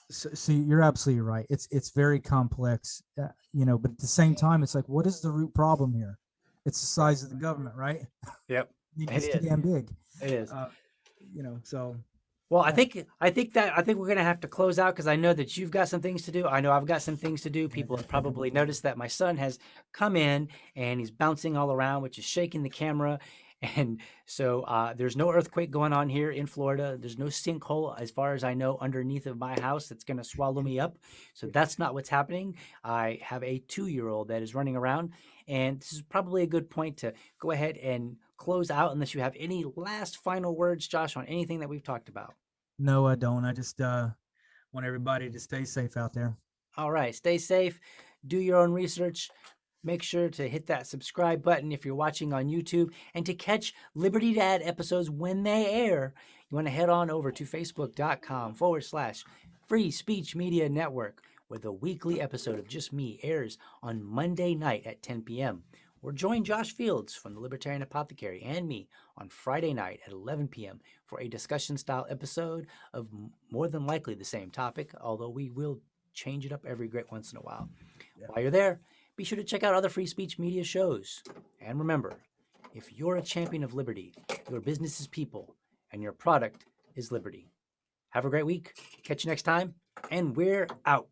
So you're absolutely right. It's very complex, but at the same time, it's like, what is the root problem here? It's the size of the government, right? Yep. It's too damn big. It is. So. Well, I think we're going to have to close out because I know that you've got some things to do. I know I've got some things to do. People have probably noticed that my son has come in and he's bouncing all around, which is shaking the camera. And so there's no earthquake going on here in Florida. There's no sinkhole, as far as I know, underneath of my house that's going to swallow me up. So that's not what's happening. I have a 2-year-old that is running around. And this is probably a good point to go ahead and close out unless you have any last final words, Josh, on anything that we've talked about. No, I don't. I just want everybody to stay safe out there. All right. Stay safe. Do your own research. Make sure to hit that subscribe button if you're watching on YouTube. And to catch Liberty Dad episodes when they air, you want to head on over to facebook.com/Free Speech Media Network, where the weekly episode of Just Me airs on Monday night at 10 p.m. Or join Josh Fields from the Libertarian Apothecary and me on Friday night at 11 p.m. for a discussion-style episode of more than likely the same topic, although we will change it up every great once in a while. Yeah. While you're there, be sure to check out other free speech media shows. And remember, if you're a champion of liberty, your business is people, and your product is liberty. Have a great week. Catch you next time, and we're out.